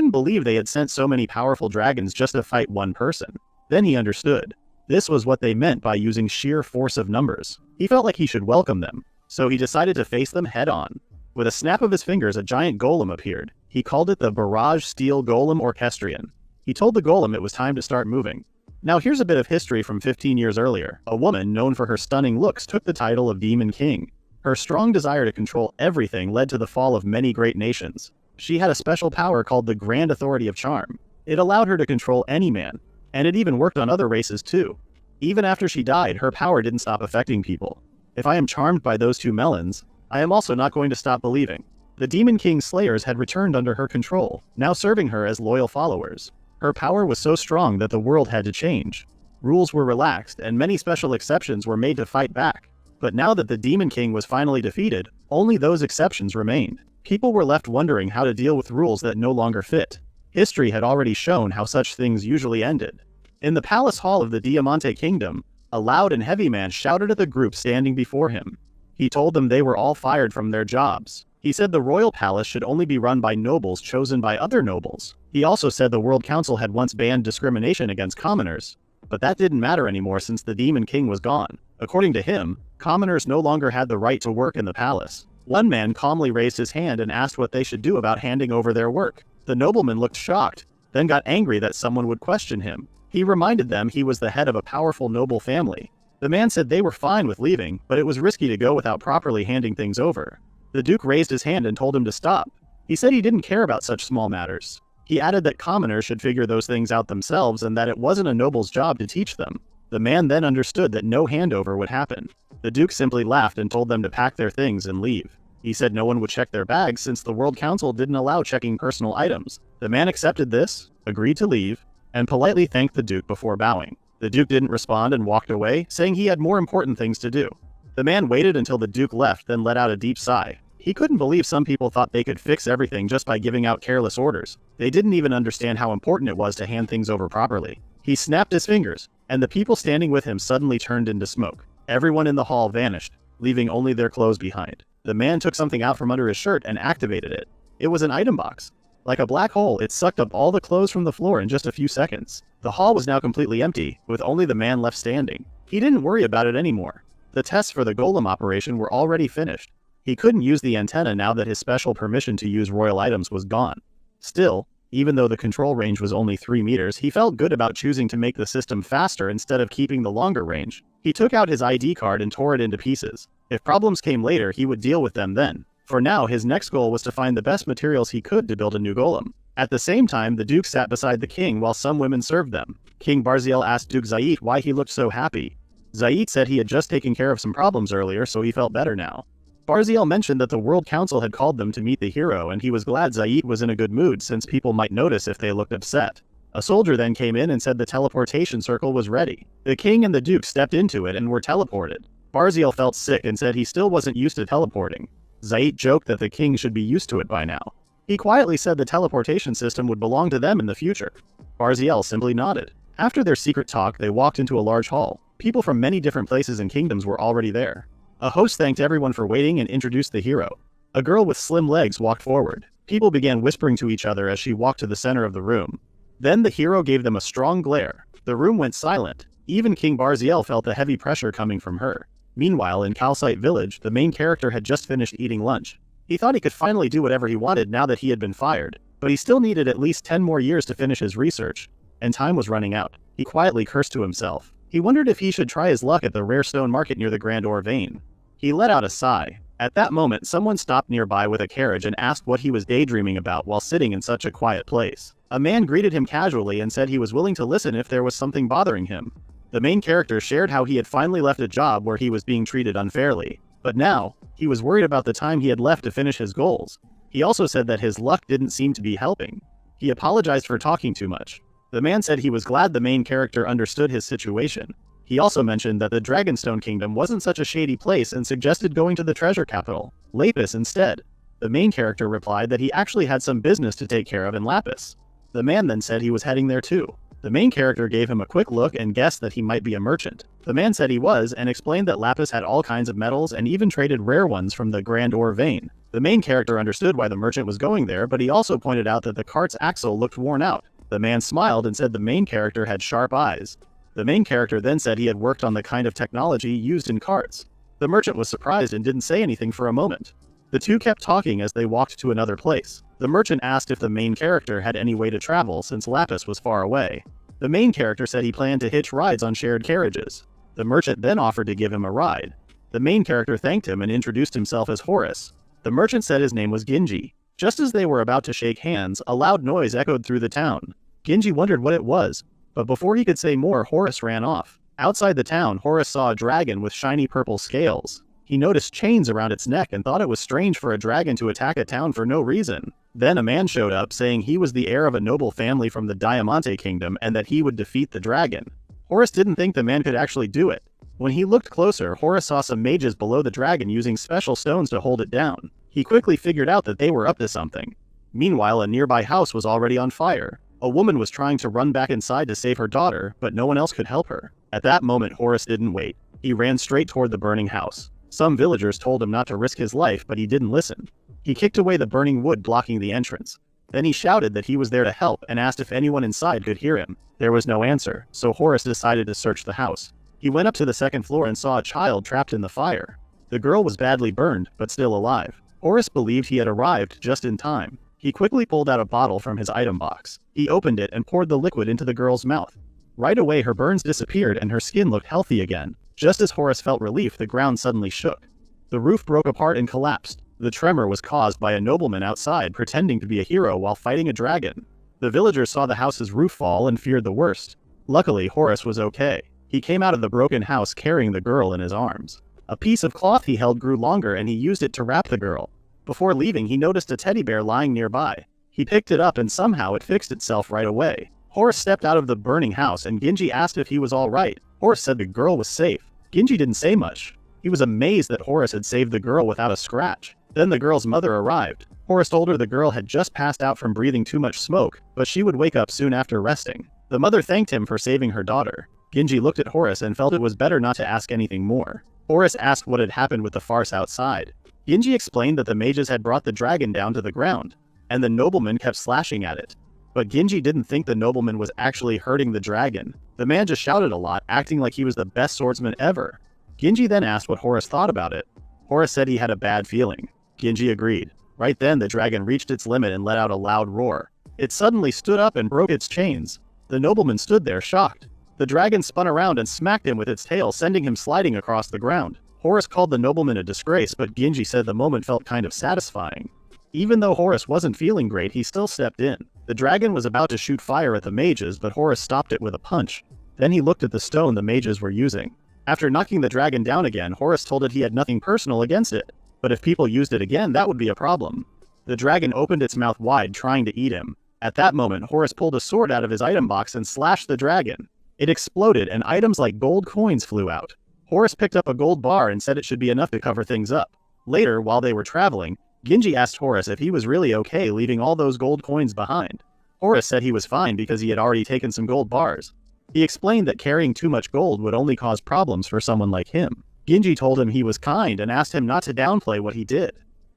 couldn't believe they had sent so many powerful dragons just to fight one person. Then he understood. This was what they meant by using sheer force of numbers. He felt like he should welcome them, so he decided to face them head-on. With a snap of his fingers, a giant golem appeared. He called it the Barrage Steel Golem Orchestrion. He told the golem it was time to start moving. Now here's a bit of history from 15 years earlier. A woman known for her stunning looks took the title of Demon King. Her strong desire to control everything led to the fall of many great nations. She had a special power called the Grand Authority of Charm. It allowed her to control any man, and it even worked on other races too. Even after she died, her power didn't stop affecting people. If I am charmed by those two melons, I am also not going to stop believing. The Demon King's slayers had returned under her control, now serving her as loyal followers. Her power was so strong that the world had to change. Rules were relaxed, and many special exceptions were made to fight back. But now that the Demon King was finally defeated, only those exceptions remained. People were left wondering how to deal with rules that no longer fit. History had already shown how such things usually ended. In the palace hall of the Diamante Kingdom, a loud and heavy man shouted at the group standing before him. He told them they were all fired from their jobs. He said the royal palace should only be run by nobles chosen by other nobles. He also said the World Council had once banned discrimination against commoners, but that didn't matter anymore since the Demon King was gone. According to him, commoners no longer had the right to work in the palace. One man calmly raised his hand and asked what they should do about handing over their work. The nobleman looked shocked, then got angry that someone would question him. He reminded them he was the head of a powerful noble family. The man said they were fine with leaving, but it was risky to go without properly handing things over. The Duke raised his hand and told him to stop. He said he didn't care about such small matters. He added that commoners should figure those things out themselves and that it wasn't a noble's job to teach them. The man then understood that no handover would happen. The Duke simply laughed and told them to pack their things and leave. He said no one would check their bags since the World Council didn't allow checking personal items. The man accepted this, agreed to leave, and politely thanked the Duke before bowing. The Duke didn't respond and walked away, saying he had more important things to do. The man waited until the Duke left, then let out a deep sigh. He couldn't believe some people thought they could fix everything just by giving out careless orders. They didn't even understand how important it was to hand things over properly. He snapped his fingers, and the people standing with him suddenly turned into smoke. Everyone in the hall vanished, leaving only their clothes behind. The man took something out from under his shirt and activated it. It was an item box. Like a black hole, it sucked up all the clothes from the floor in just a few seconds. The hall was now completely empty, with only the man left standing. He didn't worry about it anymore. The tests for the golem operation were already finished. He couldn't use the antenna now that his special permission to use royal items was gone. Still, even though the control range was only 3 meters, he felt good about choosing to make the system faster instead of keeping the longer range. He took out his ID card and tore it into pieces. If problems came later, he would deal with them then. For now, his next goal was to find the best materials he could to build a new golem. At the same time, the Duke sat beside the king while some women served them. King Barziel asked Duke Zayit why he looked so happy. Zayit said he had just taken care of some problems earlier, so he felt better now. Barziel mentioned that the World Council had called them to meet the hero, and he was glad Zayit was in a good mood since people might notice if they looked upset. A soldier then came in and said the teleportation circle was ready. The king and the Duke stepped into it and were teleported. Barziel felt sick and said he still wasn't used to teleporting. Zayit joked that the king should be used to it by now. He quietly said the teleportation system would belong to them in the future. Barziel simply nodded. After their secret talk, they walked into a large hall. People from many different places and kingdoms were already there. A host thanked everyone for waiting and introduced the hero. A girl with slim legs walked forward. People began whispering to each other as she walked to the center of the room. Then the hero gave them a strong glare. The room went silent. Even King Barziel felt the heavy pressure coming from her. Meanwhile, in Calcite Village, the main character had just finished eating lunch. He thought he could finally do whatever he wanted now that he had been fired, but he still needed at least 10 more years to finish his research, and time was running out. He quietly cursed to himself. He wondered if he should try his luck at the rare stone market near the Grand Ore Vein. He let out a sigh. At that moment, someone stopped nearby with a carriage and asked what he was daydreaming about while sitting in such a quiet place. A man greeted him casually and said he was willing to listen if there was something bothering him. The main character shared how he had finally left a job where he was being treated unfairly. But now, he was worried about the time he had left to finish his goals. He also said that his luck didn't seem to be helping. He apologized for talking too much. The man said he was glad the main character understood his situation. He also mentioned that the Dragonstone Kingdom wasn't such a shady place and suggested going to the treasure capital, Lapis, instead. The main character replied that he actually had some business to take care of in Lapis. The man then said he was heading there too. The main character gave him a quick look and guessed that he might be a merchant. The man said he was and explained that Lapis had all kinds of metals and even traded rare ones from the Grand Ore Vein. The main character understood why the merchant was going there, but he also pointed out that the cart's axle looked worn out. The man smiled and said the main character had sharp eyes. The main character then said he had worked on the kind of technology used in carts. The merchant was surprised and didn't say anything for a moment. The two kept talking as they walked to another place. The merchant asked if the main character had any way to travel since Lapis was far away. The main character said he planned to hitch rides on shared carriages. The merchant then offered to give him a ride. The main character thanked him and introduced himself as Horace. The merchant said his name was Genji. Just as they were about to shake hands, a loud noise echoed through the town. Genji wondered what it was, but before he could say more, Horace ran off. Outside the town, Horace saw a dragon with shiny purple scales. He noticed chains around its neck and thought it was strange for a dragon to attack a town for no reason. Then a man showed up saying he was the heir of a noble family from the Diamante Kingdom and that he would defeat the dragon. Horace didn't think the man could actually do it. When he looked closer, Horace saw some mages below the dragon using special stones to hold it down. He quickly figured out that they were up to something. Meanwhile, a nearby house was already on fire. A woman was trying to run back inside to save her daughter, but no one else could help her. At that moment, Horace didn't wait. He ran straight toward the burning house. Some villagers told him not to risk his life, but he didn't listen. He kicked away the burning wood blocking the entrance. Then he shouted that he was there to help and asked if anyone inside could hear him. There was no answer, so Horace decided to search the house. He went up to the second floor and saw a child trapped in the fire. The girl was badly burned, but still alive. Horace believed he had arrived just in time. He quickly pulled out a bottle from his item box. He opened it and poured the liquid into the girl's mouth. Right away, her burns disappeared and her skin looked healthy again. Just as Horace felt relief, the ground suddenly shook. The roof broke apart and collapsed. The tremor was caused by a nobleman outside pretending to be a hero while fighting a dragon. The villagers saw the house's roof fall and feared the worst. Luckily, Horace was okay. He came out of the broken house carrying the girl in his arms. A piece of cloth he held grew longer and he used it to wrap the girl. Before leaving, he noticed a teddy bear lying nearby. He picked it up and somehow it fixed itself right away. Horace stepped out of the burning house and Genji asked if he was all right. Horace said the girl was safe. Genji didn't say much. He was amazed that Horace had saved the girl without a scratch. Then the girl's mother arrived. Horace told her the girl had just passed out from breathing too much smoke, but she would wake up soon after resting. The mother thanked him for saving her daughter. Genji looked at Horace and felt it was better not to ask anything more. Horace asked what had happened with the farce outside. Genji explained that the mages had brought the dragon down to the ground, and the nobleman kept slashing at it. But Genji didn't think the nobleman was actually hurting the dragon. The man just shouted a lot, acting like he was the best swordsman ever. Genji then asked what Horace thought about it. Horace said he had a bad feeling. Genji agreed. Right then, the dragon reached its limit and let out a loud roar. It suddenly stood up and broke its chains. The nobleman stood there, shocked. The dragon spun around and smacked him with its tail, sending him sliding across the ground. Horace called the nobleman a disgrace, but Genji said the moment felt kind of satisfying. Even though Horace wasn't feeling great, he still stepped in. The dragon was about to shoot fire at the mages, but Horace stopped it with a punch. Then he looked at the stone the mages were using. After knocking the dragon down again, Horace told it he had nothing personal against it, but if people used it again, that would be a problem. The dragon opened its mouth wide, trying to eat him. At that moment, Horace pulled a sword out of his item box and slashed the dragon. It exploded, and items like gold coins flew out. Horace picked up a gold bar and said it should be enough to cover things up. Later, while they were traveling, Genji asked Horace if he was really okay leaving all those gold coins behind. Horace said he was fine because he had already taken some gold bars. He explained that carrying too much gold would only cause problems for someone like him. Genji told him he was kind and asked him not to downplay what he did.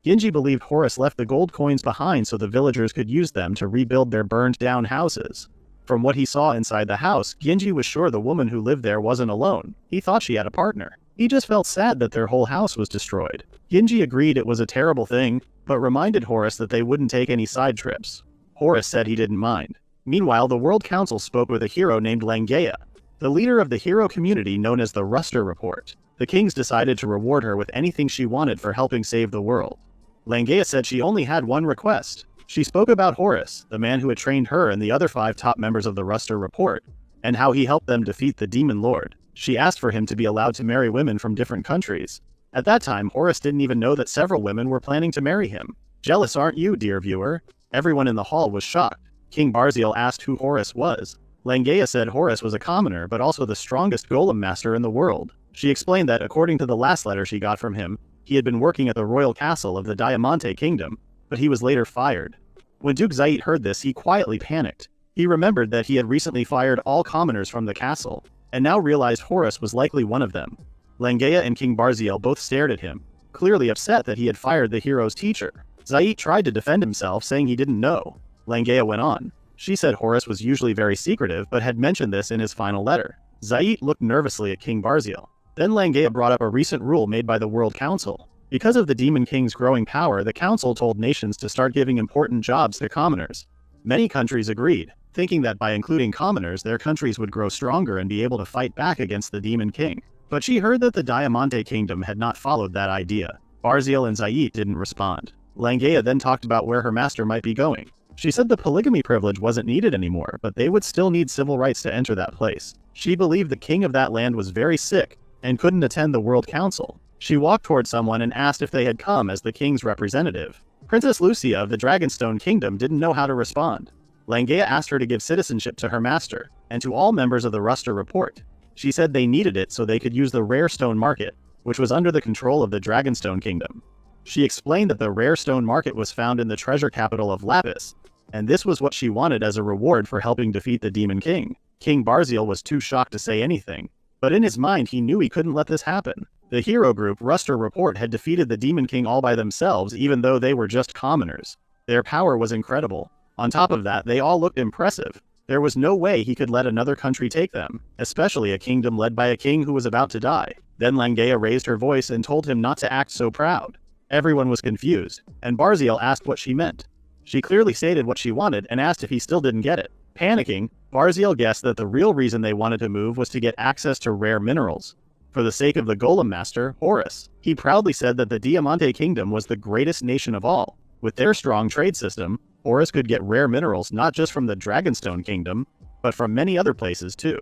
Genji believed Horace left the gold coins behind so the villagers could use them to rebuild their burned down houses. From what he saw inside the house, Genji was sure the woman who lived there wasn't alone. He thought she had a partner. He just felt sad that their whole house was destroyed. Genji agreed it was a terrible thing, but reminded Horace that they wouldn't take any side trips. Horace said he didn't mind. Meanwhile, the World Council spoke with a hero named Langea, the leader of the hero community known as the Ruster Report. The kings decided to reward her with anything she wanted for helping save the world. Langea said she only had one request. She spoke about Horace, the man who had trained her and the other 5 top members of the Ruster Report, and how he helped them defeat the Demon Lord. She asked for him to be allowed to marry women from different countries. At that time, Horace didn't even know that several women were planning to marry him. Jealous, aren't you, dear viewer? Everyone in the hall was shocked. King Barziel asked who Horace was. Langea said Horace was a commoner, but also the strongest golem master in the world. She explained that according to the last letter she got from him, he had been working at the royal castle of the Diamante Kingdom, but he was later fired. When Duke Zait heard this, he quietly panicked. He remembered that he had recently fired all commoners from the castle, and now realized Horace was likely one of them. Langea and King Barziel both stared at him. clearly upset that he had fired the hero's teacher. Zayit tried to defend himself, saying he didn't know. Langea went on. She said Horus was usually very secretive but had mentioned this in his final letter. Zayit looked nervously at King Barziel. Then Langea brought up a recent rule made by the World Council. Because of the Demon King's growing power, the council told nations to start giving important jobs to commoners. Many countries agreed, thinking that by including commoners, their countries would grow stronger and be able to fight back against the Demon King. But she heard that the Diamante Kingdom had not followed that idea. Barziel and Zayit didn't respond. Langea then talked about where her master might be going. She said the polygamy privilege wasn't needed anymore, but they would still need civil rights to enter that place. She believed the king of that land was very sick and couldn't attend the World Council. She walked toward someone and asked if they had come as the king's representative. Princess Lucia of the Dragonstone Kingdom didn't know how to respond. Langea asked her to give citizenship to her master, and to all members of the Ruster Report. She said they needed it so they could use the rare stone market, which was under the control of the Dragonstone Kingdom. She explained that the rare stone market was found in the treasure capital of Lapis, and this was what she wanted as a reward for helping defeat the Demon King. King Barziel was too shocked to say anything, but in his mind he knew he couldn't let this happen. The hero group Ruster Report had defeated the Demon King all by themselves, even though they were just commoners. Their power was incredible. On top of that, they all looked impressive. There was no way he could let another country take them, especially a kingdom led by a king who was about to die. Then Langea raised her voice and told him not to act so proud. Everyone was confused, and Barziel asked what she meant. She clearly stated what she wanted and asked if he still didn't get it. Panicking, Barziel guessed that the real reason they wanted to move was to get access to rare minerals. For the sake of the Golem Master, Horus. He proudly said that the Diamante Kingdom was the greatest nation of all. With their strong trade system, Horus could get rare minerals not just from the Dragonstone Kingdom, but from many other places too.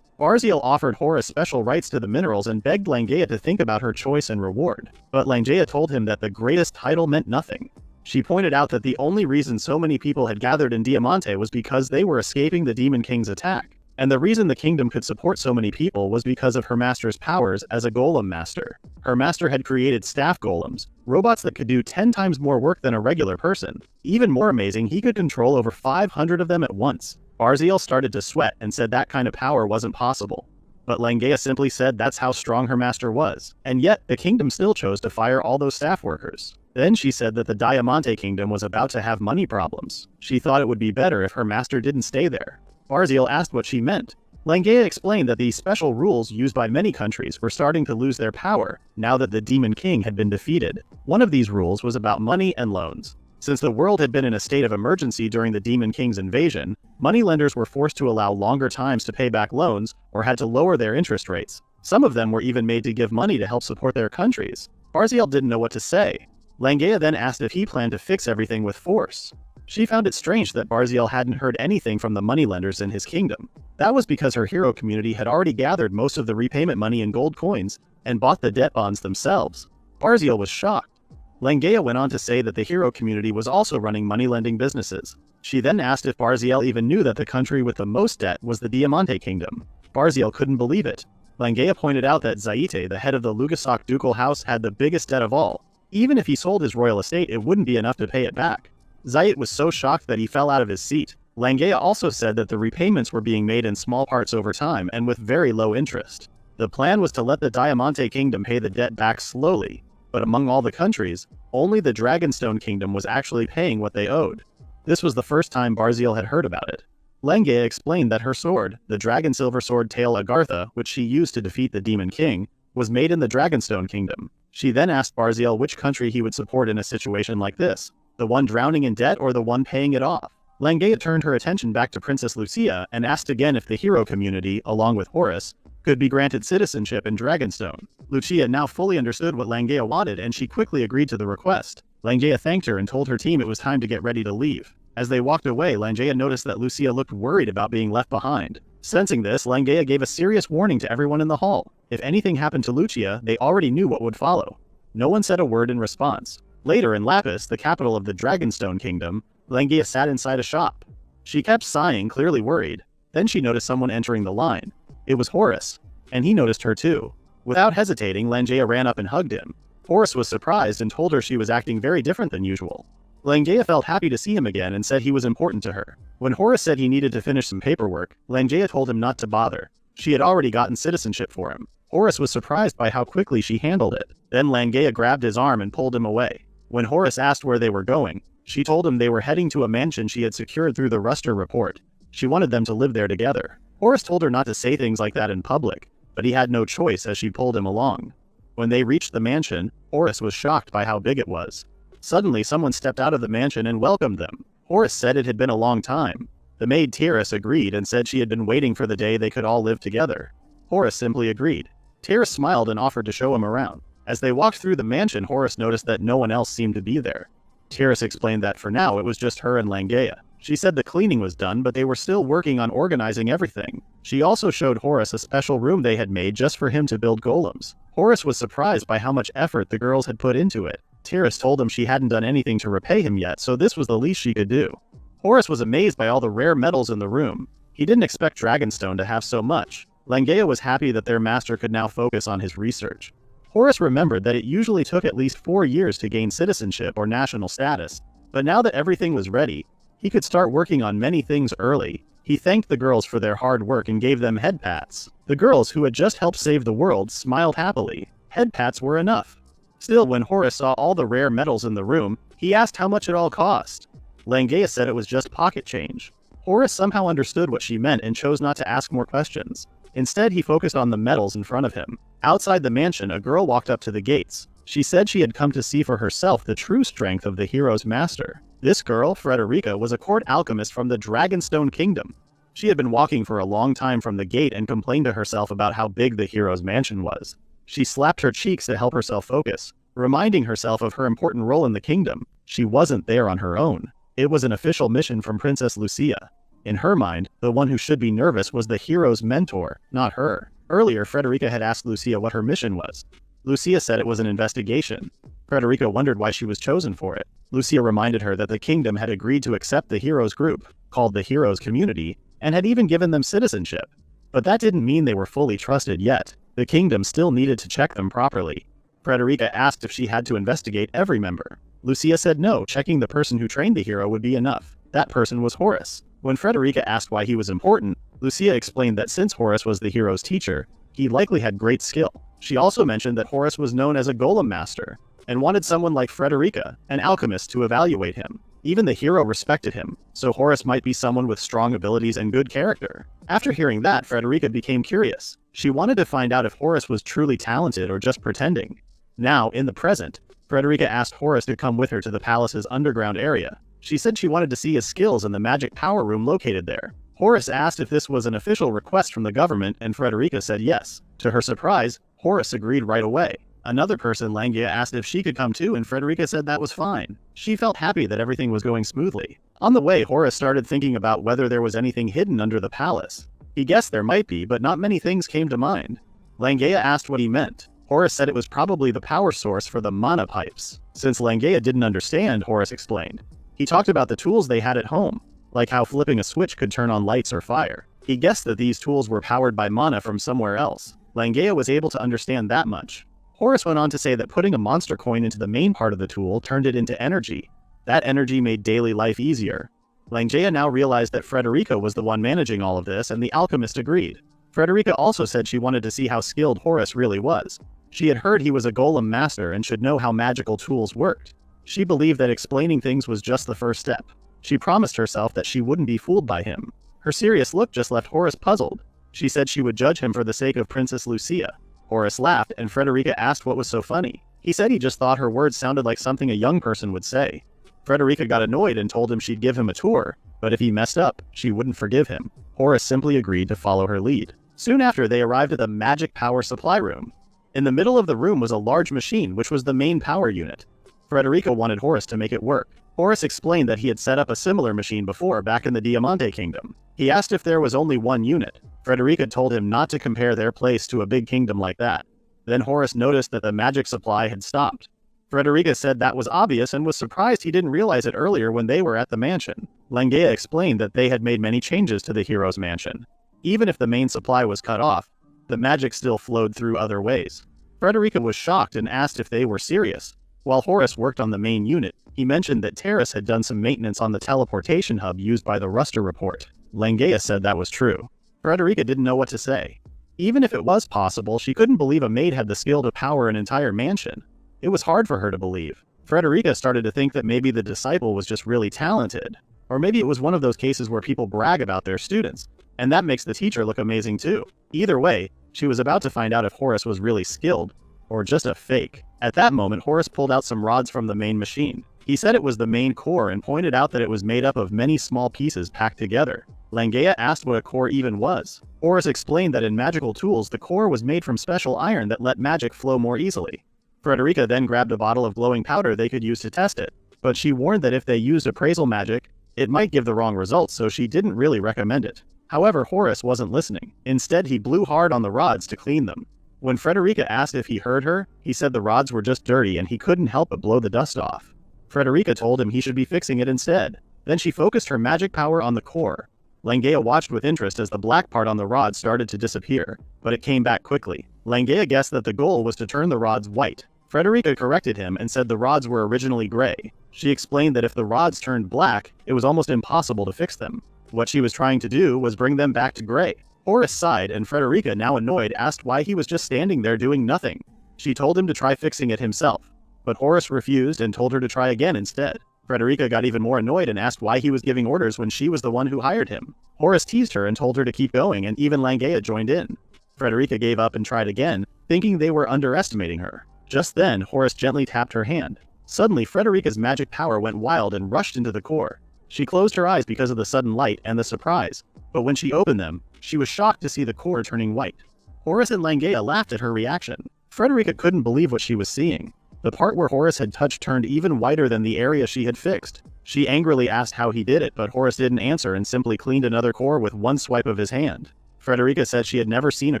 Barziel offered Horus special rights to the minerals and begged Langea to think about her choice and reward. But Langea told him that the greatest title meant nothing. She pointed out that the only reason so many people had gathered in Diamante was because they were escaping the Demon King's attack. And the reason the kingdom could support so many people was because of her master's powers as a golem master. Her master had created staff golems, robots that could do 10 times more work than a regular person. Even more amazing, he could control over 500 of them at once. Barziel started to sweat and said that kind of power wasn't possible. But Langea simply said that's how strong her master was. And yet, the kingdom still chose to fire all those staff workers. Then she said that the Diamante Kingdom was about to have money problems. She thought it would be better if her master didn't stay there. Barziel asked what she meant. Langea explained that these special rules used by many countries were starting to lose their power now that the Demon King had been defeated. One of these rules was about money and loans. Since the world had been in a state of emergency during the Demon King's invasion, moneylenders were forced to allow longer times to pay back loans or had to lower their interest rates. Some of them were even made to give money to help support their countries. Barziel didn't know what to say. Langea then asked if he planned to fix everything with force. She found it strange that Barziel hadn't heard anything from the moneylenders in his kingdom. That was because her hero community had already gathered most of the repayment money in gold coins and bought the debt bonds themselves. Barziel was shocked. Langea went on to say that the hero community was also running money-lending businesses. She then asked if Barziel even knew that the country with the most debt was the Diamante Kingdom. Barziel couldn't believe it. Langea pointed out that Zaite, the head of the Lugasak ducal house, had the biggest debt of all. Even if he sold his royal estate, it wouldn't be enough to pay it back. Zayit was so shocked that he fell out of his seat. Langea also said that the repayments were being made in small parts over time and with very low interest. The plan was to let the Diamante Kingdom pay the debt back slowly, but among all the countries, only the Dragonstone Kingdom was actually paying what they owed. This was the first time Barziel had heard about it. Langea explained that her sword, the Dragon Silver Sword Tail Agartha, which she used to defeat the Demon King, was made in the Dragonstone Kingdom. She then asked Barziel which country he would support in a situation like this. The one drowning in debt or the one paying it off? Langea turned her attention back to Princess Lucia and asked again if the hero community, along with Horus, could be granted citizenship in Dragonstone. Lucia now fully understood what Langea wanted and she quickly agreed to the request. Langea thanked her and told her team it was time to get ready to leave. As they walked away, Langea noticed that Lucia looked worried about being left behind. Sensing this, Langea gave a serious warning to everyone in the hall. If anything happened to Lucia, they already knew what would follow. No one said a word in response. Later in Lapis, the capital of the Dragonstone Kingdom, Langea sat inside a shop. She kept sighing, clearly worried. Then she noticed someone entering the line. It was Horus, and he noticed her too. Without hesitating, Langea ran up and hugged him. Horus was surprised and told her she was acting very different than usual. Langea felt happy to see him again and said he was important to her. When Horus said he needed to finish some paperwork, Langea told him not to bother. She had already gotten citizenship for him. Horace was surprised by how quickly she handled it. Then Langea grabbed his arm and pulled him away. When Horace asked where they were going, she told him they were heading to a mansion she had secured through the Ruster report. She wanted them to live there together. Horace told her not to say things like that in public, but he had no choice as she pulled him along. When they reached the mansion, Horace was shocked by how big it was. Suddenly, someone stepped out of the mansion and welcomed them. Horace said it had been a long time. The maid Tyrus agreed and said she had been waiting for the day they could all live together. Horace simply agreed. Tyrus smiled and offered to show him around. As they walked through the mansion, Horace noticed that no one else seemed to be there. Tyrus explained that for now it was just her and Langea. She said the cleaning was done, but they were still working on organizing everything. She also showed Horace a special room they had made just for him to build golems. Horace was surprised by how much effort the girls had put into it. Tyrus told him she hadn't done anything to repay him yet, so this was the least she could do. Horace was amazed by all the rare metals in the room. He didn't expect Dragonstone to have so much. Langea was happy that their master could now focus on his research. Horace remembered that it usually took at least 4 years to gain citizenship or national status, but now that everything was ready, he could start working on many things early. He thanked the girls for their hard work and gave them head pats. The girls, who had just helped save the world, smiled happily. Head pats were enough. Still, when Horace saw all the rare metals in the room, he asked how much it all cost. Langea said it was just pocket change. Horace somehow understood what she meant and chose not to ask more questions. Instead, he focused on the metals in front of him. Outside the mansion, a girl walked up to the gates. She said she had come to see for herself the true strength of the hero's master. This girl, Frederica, was a court alchemist from the Dragonstone Kingdom. She had been walking for a long time from the gate and complained to herself about how big the hero's mansion was. She slapped her cheeks to help herself focus, reminding herself of her important role in the kingdom. She wasn't there on her own. It was an official mission from Princess Lucia. In her mind, the one who should be nervous was the hero's mentor, not her. Earlier, Frederica had asked Lucia what her mission was. Lucia said it was an investigation. Frederica wondered why she was chosen for it. Lucia reminded her that the kingdom had agreed to accept the heroes group, called the Heroes Community, and had even given them citizenship. But that didn't mean they were fully trusted yet. The kingdom still needed to check them properly. Frederica asked if she had to investigate every member. Lucia said no, checking the person who trained the hero would be enough. That person was Horace. When Frederica asked why he was important, Lucia explained that since Horace was the hero's teacher, he likely had great skill. She also mentioned that Horace was known as a golem master, and wanted someone like Frederica, an alchemist, to evaluate him. Even the hero respected him, so Horace might be someone with strong abilities and good character. After hearing that, Frederica became curious. She wanted to find out if Horace was truly talented or just pretending. Now, in the present, Frederica asked Horace to come with her to the palace's underground area. She said she wanted to see his skills in the magic power room located there. Horace asked if this was an official request from the government, and Frederica said yes. To her surprise, Horace agreed right away. Another person, Langea, asked if she could come too, and Frederica said that was fine. She felt happy that everything was going smoothly. On the way, Horace started thinking about whether there was anything hidden under the palace. He guessed there might be, but not many things came to mind. Langea asked what he meant. Horace said it was probably the power source for the mana pipes. Since Langea didn't understand, Horace explained. He talked about the tools they had at home, like how flipping a switch could turn on lights or fire. He guessed that these tools were powered by mana from somewhere else. Langea was able to understand that much. Horace went on to say that putting a monster coin into the main part of the tool turned it into energy. That energy made daily life easier. Langea now realized that Frederica was the one managing all of this, and the alchemist agreed. Frederica also said she wanted to see how skilled Horace really was. She had heard he was a golem master and should know how magical tools worked. She believed that explaining things was just the first step. She promised herself that she wouldn't be fooled by him. Her serious look just left Horace puzzled. She said she would judge him for the sake of Princess Lucia. Horace laughed, and Frederica asked what was so funny. He said he just thought her words sounded like something a young person would say. Frederica got annoyed and told him she'd give him a tour, but if he messed up, she wouldn't forgive him. Horace simply agreed to follow her lead. Soon after, they arrived at the magic power supply room. In the middle of the room was a large machine, which was the main power unit. Frederica wanted Horace to make it work. Horace explained that he had set up a similar machine before back in the Diamante Kingdom. He asked if there was only one unit. Frederica told him not to compare their place to a big kingdom like that. Then Horace noticed that the magic supply had stopped. Frederica said that was obvious and was surprised he didn't realize it earlier when they were at the mansion. Langea explained that they had made many changes to the hero's mansion. Even if the main supply was cut off, the magic still flowed through other ways. Frederica was shocked and asked if they were serious. While Horace worked on the main unit, he mentioned that Terrace had done some maintenance on the teleportation hub used by the Ruster report. Langea said that was true. Frederica didn't know what to say. Even if it was possible, she couldn't believe a maid had the skill to power an entire mansion. It was hard for her to believe. Frederica started to think that maybe the disciple was just really talented. Or maybe it was one of those cases where people brag about their students, and that makes the teacher look amazing too. Either way, she was about to find out if Horace was really skilled, or just a fake. At that moment, Horace pulled out some rods from the main machine. He said it was the main core and pointed out that it was made up of many small pieces packed together. Langea asked what a core even was. Horace explained that in magical tools, the core was made from special iron that let magic flow more easily. Frederica then grabbed a bottle of glowing powder they could use to test it, but she warned that if they used appraisal magic, it might give the wrong results, so she didn't really recommend it. However, Horace wasn't listening. Instead, he blew hard on the rods to clean them. When Frederica asked if he heard her, he said the rods were just dirty and he couldn't help but blow the dust off. Frederica told him he should be fixing it instead. Then she focused her magic power on the core. Langea watched with interest as the black part on the rod started to disappear, but it came back quickly. Langea guessed that the goal was to turn the rods white. Frederica corrected him and said the rods were originally gray. She explained that if the rods turned black, it was almost impossible to fix them. What she was trying to do was bring them back to gray. Horace sighed, and Frederica, now annoyed, asked why he was just standing there doing nothing. She told him to try fixing it himself, but Horace refused and told her to try again instead. Frederica got even more annoyed and asked why he was giving orders when she was the one who hired him. Horace teased her and told her to keep going, and even Langea joined in. Frederica gave up and tried again, thinking they were underestimating her. Just then, Horace gently tapped her hand. Suddenly, Frederica's magic power went wild and rushed into the core. She closed her eyes because of the sudden light and the surprise, but when she opened them, she was shocked to see the core turning white. Horace and Langea laughed at her reaction. Frederica couldn't believe what she was seeing. The part where Horace had touched turned even whiter than the area she had fixed. She angrily asked how he did it, but Horace didn't answer and simply cleaned another core with one swipe of his hand. Frederica said she had never seen a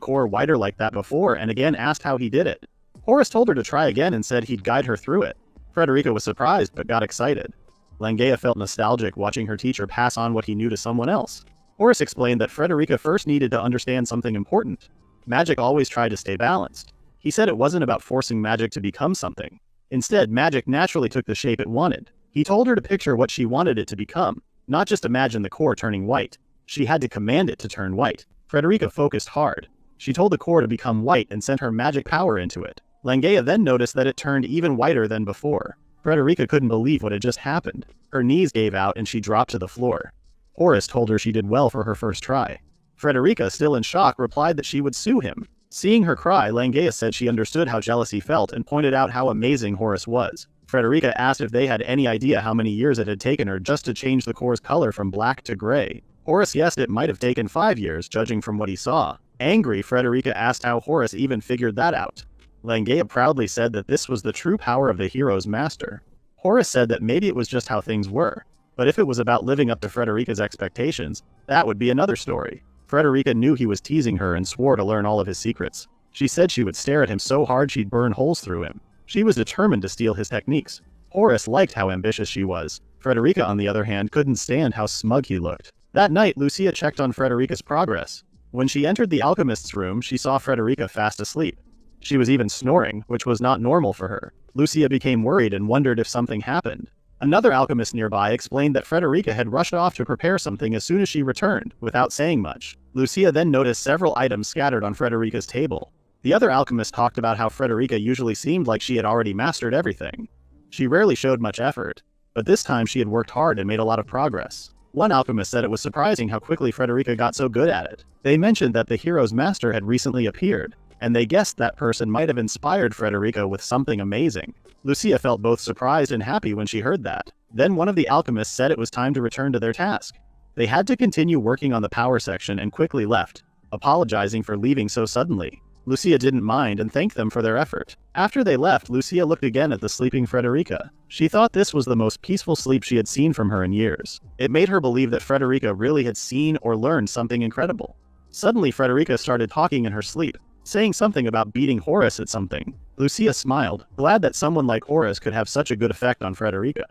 core whiter like that before and again asked how he did it. Horace told her to try again and said he'd guide her through it. Frederica was surprised but got excited. Langea felt nostalgic watching her teacher pass on what he knew to someone else. Horace explained that Frederica first needed to understand something important. Magic always tried to stay balanced. He said it wasn't about forcing magic to become something. Instead, magic naturally took the shape it wanted. He told her to picture what she wanted it to become, not just imagine the core turning white. She had to command it to turn white. Frederica focused hard. She told the core to become white and sent her magic power into it. Langea then noticed that it turned even whiter than before. Frederica couldn't believe what had just happened. Her knees gave out and she dropped to the floor. Horace told her she did well for her first try. Frederica, still in shock, replied that she would sue him. Seeing her cry, Langea said she understood how jealous he felt and pointed out how amazing Horace was. Frederica asked if they had any idea how many years it had taken her just to change the core's color from black to gray. Horace guessed it might have taken 5 years, judging from what he saw. Angry, Frederica asked how Horace even figured that out. Langea proudly said that this was the true power of the hero's master. Horace said that maybe it was just how things were, but if it was about living up to Frederica's expectations, that would be another story. Frederica knew he was teasing her and swore to learn all of his secrets. She said she would stare at him so hard she'd burn holes through him. She was determined to steal his techniques. Horace liked how ambitious she was. Frederica, on the other hand, couldn't stand how smug he looked. That night, Lucia checked on Frederica's progress. When she entered the alchemist's room, she saw Frederica fast asleep. She was even snoring, which was not normal for her. Lucia became worried and wondered if something happened. Another alchemist nearby explained that Frederica had rushed off to prepare something as soon as she returned, without saying much. Lucia then noticed several items scattered on Frederica's table. The other alchemist talked about how Frederica usually seemed like she had already mastered everything. She rarely showed much effort, but this time she had worked hard and made a lot of progress. One alchemist said it was surprising how quickly Frederica got so good at it. They mentioned that the hero's master had recently appeared, and they guessed that person might have inspired Frederica with something amazing. Lucia felt both surprised and happy when she heard that. Then one of the alchemists said it was time to return to their task. They had to continue working on the power section and quickly left, apologizing for leaving so suddenly. Lucia didn't mind and thanked them for their effort. After they left, Lucia looked again at the sleeping Frederica. She thought this was the most peaceful sleep she had seen from her in years. It made her believe that Frederica really had seen or learned something incredible. Suddenly, Frederica started talking in her sleep, saying something about beating Horace at something. Lucia smiled, glad that someone like Horace could have such a good effect on Frederica.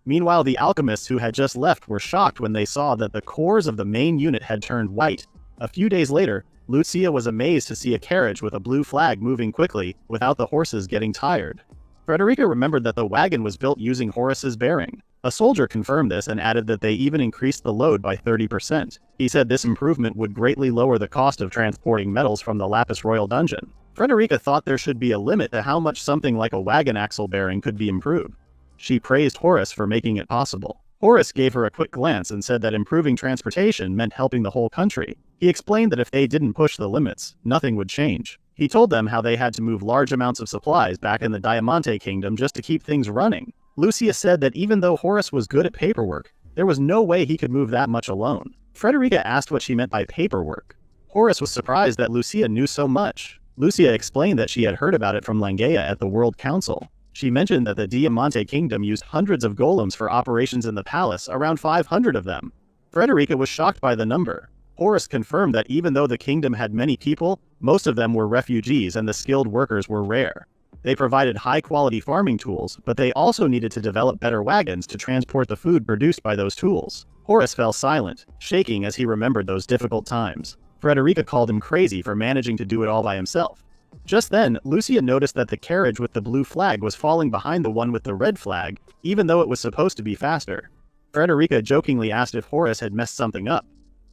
Meanwhile, the alchemists who had just left were shocked when they saw that the cores of the main unit had turned white. A few days later, Lucia was amazed to see a carriage with a blue flag moving quickly, without the horses getting tired. Frederica remembered that the wagon was built using Horace's bearing. A soldier confirmed this and added that they even increased the load by 30%. He said this improvement would greatly lower the cost of transporting metals from the Lapis Royal dungeon. Frederica thought there should be a limit to how much something like a wagon axle bearing could be improved. She praised Horace for making it possible. Horace gave her a quick glance and said that improving transportation meant helping the whole country. He explained that if they didn't push the limits, nothing would change. He told them how they had to move large amounts of supplies back in the Diamante Kingdom just to keep things running. Lucia said that even though Horace was good at paperwork, there was no way he could move that much alone. Frederica asked what she meant by paperwork. Horace was surprised that Lucia knew so much. Lucia explained that she had heard about it from Langea at the World Council. She mentioned that the Diamante Kingdom used hundreds of golems for operations in the palace, around 500 of them. Frederica was shocked by the number. Horace confirmed that even though the kingdom had many people, most of them were refugees and the skilled workers were rare. They provided high-quality farming tools, but they also needed to develop better wagons to transport the food produced by those tools. Horace fell silent, shaking as he remembered those difficult times. Frederica called him crazy for managing to do it all by himself. Just then, Lucia noticed that the carriage with the blue flag was falling behind the one with the red flag, even though it was supposed to be faster. Frederica jokingly asked if Horace had messed something up.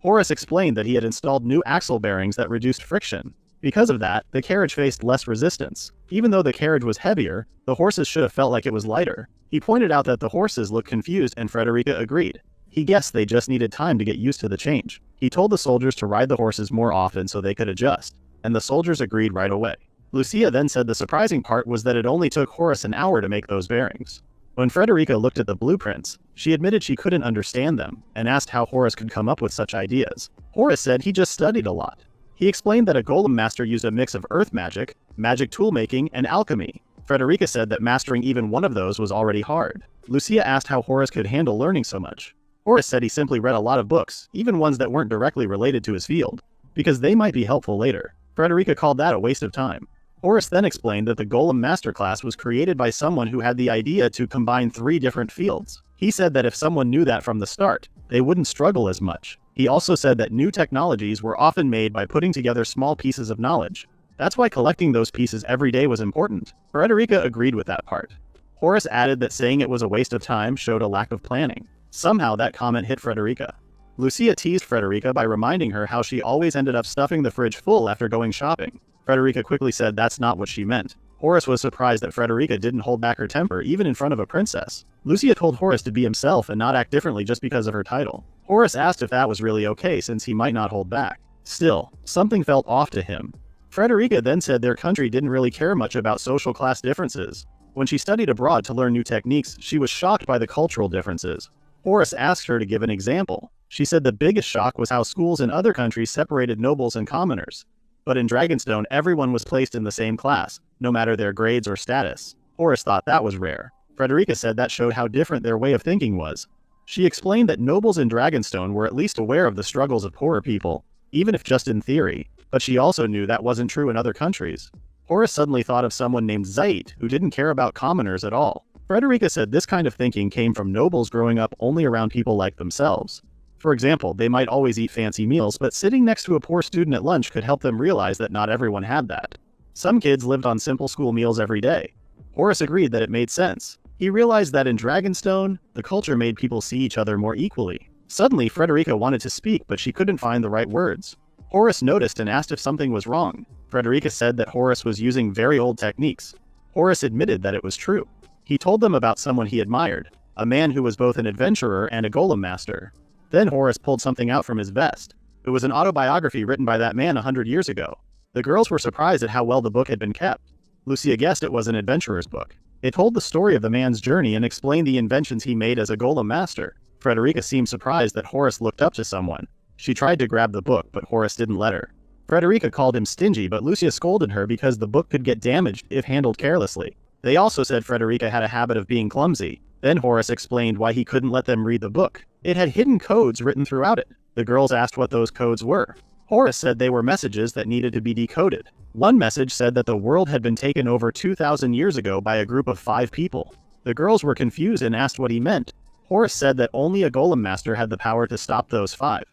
Horace explained that he had installed new axle bearings that reduced friction. Because of that, the carriage faced less resistance. Even though the carriage was heavier, the horses should have felt like it was lighter. He pointed out that the horses looked confused and Frederica agreed. He guessed they just needed time to get used to the change. He told the soldiers to ride the horses more often so they could adjust, and the soldiers agreed right away. Lucia then said the surprising part was that it only took Horace an hour to make those bearings. When Frederica looked at the blueprints, she admitted she couldn't understand them, and asked how Horace could come up with such ideas. Horace said he just studied a lot. He explained that a golem master used a mix of earth magic, magic toolmaking, and alchemy. Frederica said that mastering even one of those was already hard. Lucia asked how Horace could handle learning so much. Horace said he simply read a lot of books, even ones that weren't directly related to his field, because they might be helpful later. Frederica called that a waste of time. Horace then explained that the Golem Masterclass was created by someone who had the idea to combine 3 different fields. He said that if someone knew that from the start, they wouldn't struggle as much. He also said that new technologies were often made by putting together small pieces of knowledge. That's why collecting those pieces every day was important. Frederica agreed with that part. Horace added that saying it was a waste of time showed a lack of planning. Somehow that comment hit Frederica. Lucia teased Frederica by reminding her how she always ended up stuffing the fridge full after going shopping. Frederica quickly said that's not what she meant. Horace was surprised that Frederica didn't hold back her temper even in front of a princess. Lucia told Horace to be himself and not act differently just because of her title. Horace asked if that was really okay since he might not hold back. Still, something felt off to him. Frederica then said their country didn't really care much about social class differences. When she studied abroad to learn new techniques, she was shocked by the cultural differences. Horace asked her to give an example. She said the biggest shock was how schools in other countries separated nobles and commoners. But in Dragonstone, everyone was placed in the same class, no matter their grades or status. Horace thought that was rare. Frederica said that showed how different their way of thinking was. She explained that nobles in Dragonstone were at least aware of the struggles of poorer people, even if just in theory, but she also knew that wasn't true in other countries. Horace suddenly thought of someone named Zait, who didn't care about commoners at all. Frederica said this kind of thinking came from nobles growing up only around people like themselves. For example, they might always eat fancy meals, but sitting next to a poor student at lunch could help them realize that not everyone had that. Some kids lived on simple school meals every day. Horace agreed that it made sense. He realized that in Dragonstone, the culture made people see each other more equally. Suddenly, Frederica wanted to speak, but she couldn't find the right words. Horace noticed and asked if something was wrong. Frederica said that Horace was using very old techniques. Horace admitted that it was true. He told them about someone he admired, a man who was both an adventurer and a golem master. Then Horace pulled something out from his vest. It was an autobiography written by that man 100 years ago. The girls were surprised at how well the book had been kept. Lucia guessed it was an adventurer's book. It told the story of the man's journey and explained the inventions he made as a golem master. Frederica seemed surprised that Horace looked up to someone. She tried to grab the book, but Horace didn't let her. Frederica called him stingy, but Lucia scolded her because the book could get damaged if handled carelessly. They also said Frederica had a habit of being clumsy. Then Horace explained why he couldn't let them read the book. It had hidden codes written throughout it. The girls asked what those codes were. Horace said they were messages that needed to be decoded. One message said that the world had been taken over 2,000 years ago by a group of 5 people. The girls were confused and asked what he meant. Horace said that only a golem master had the power to stop those 5.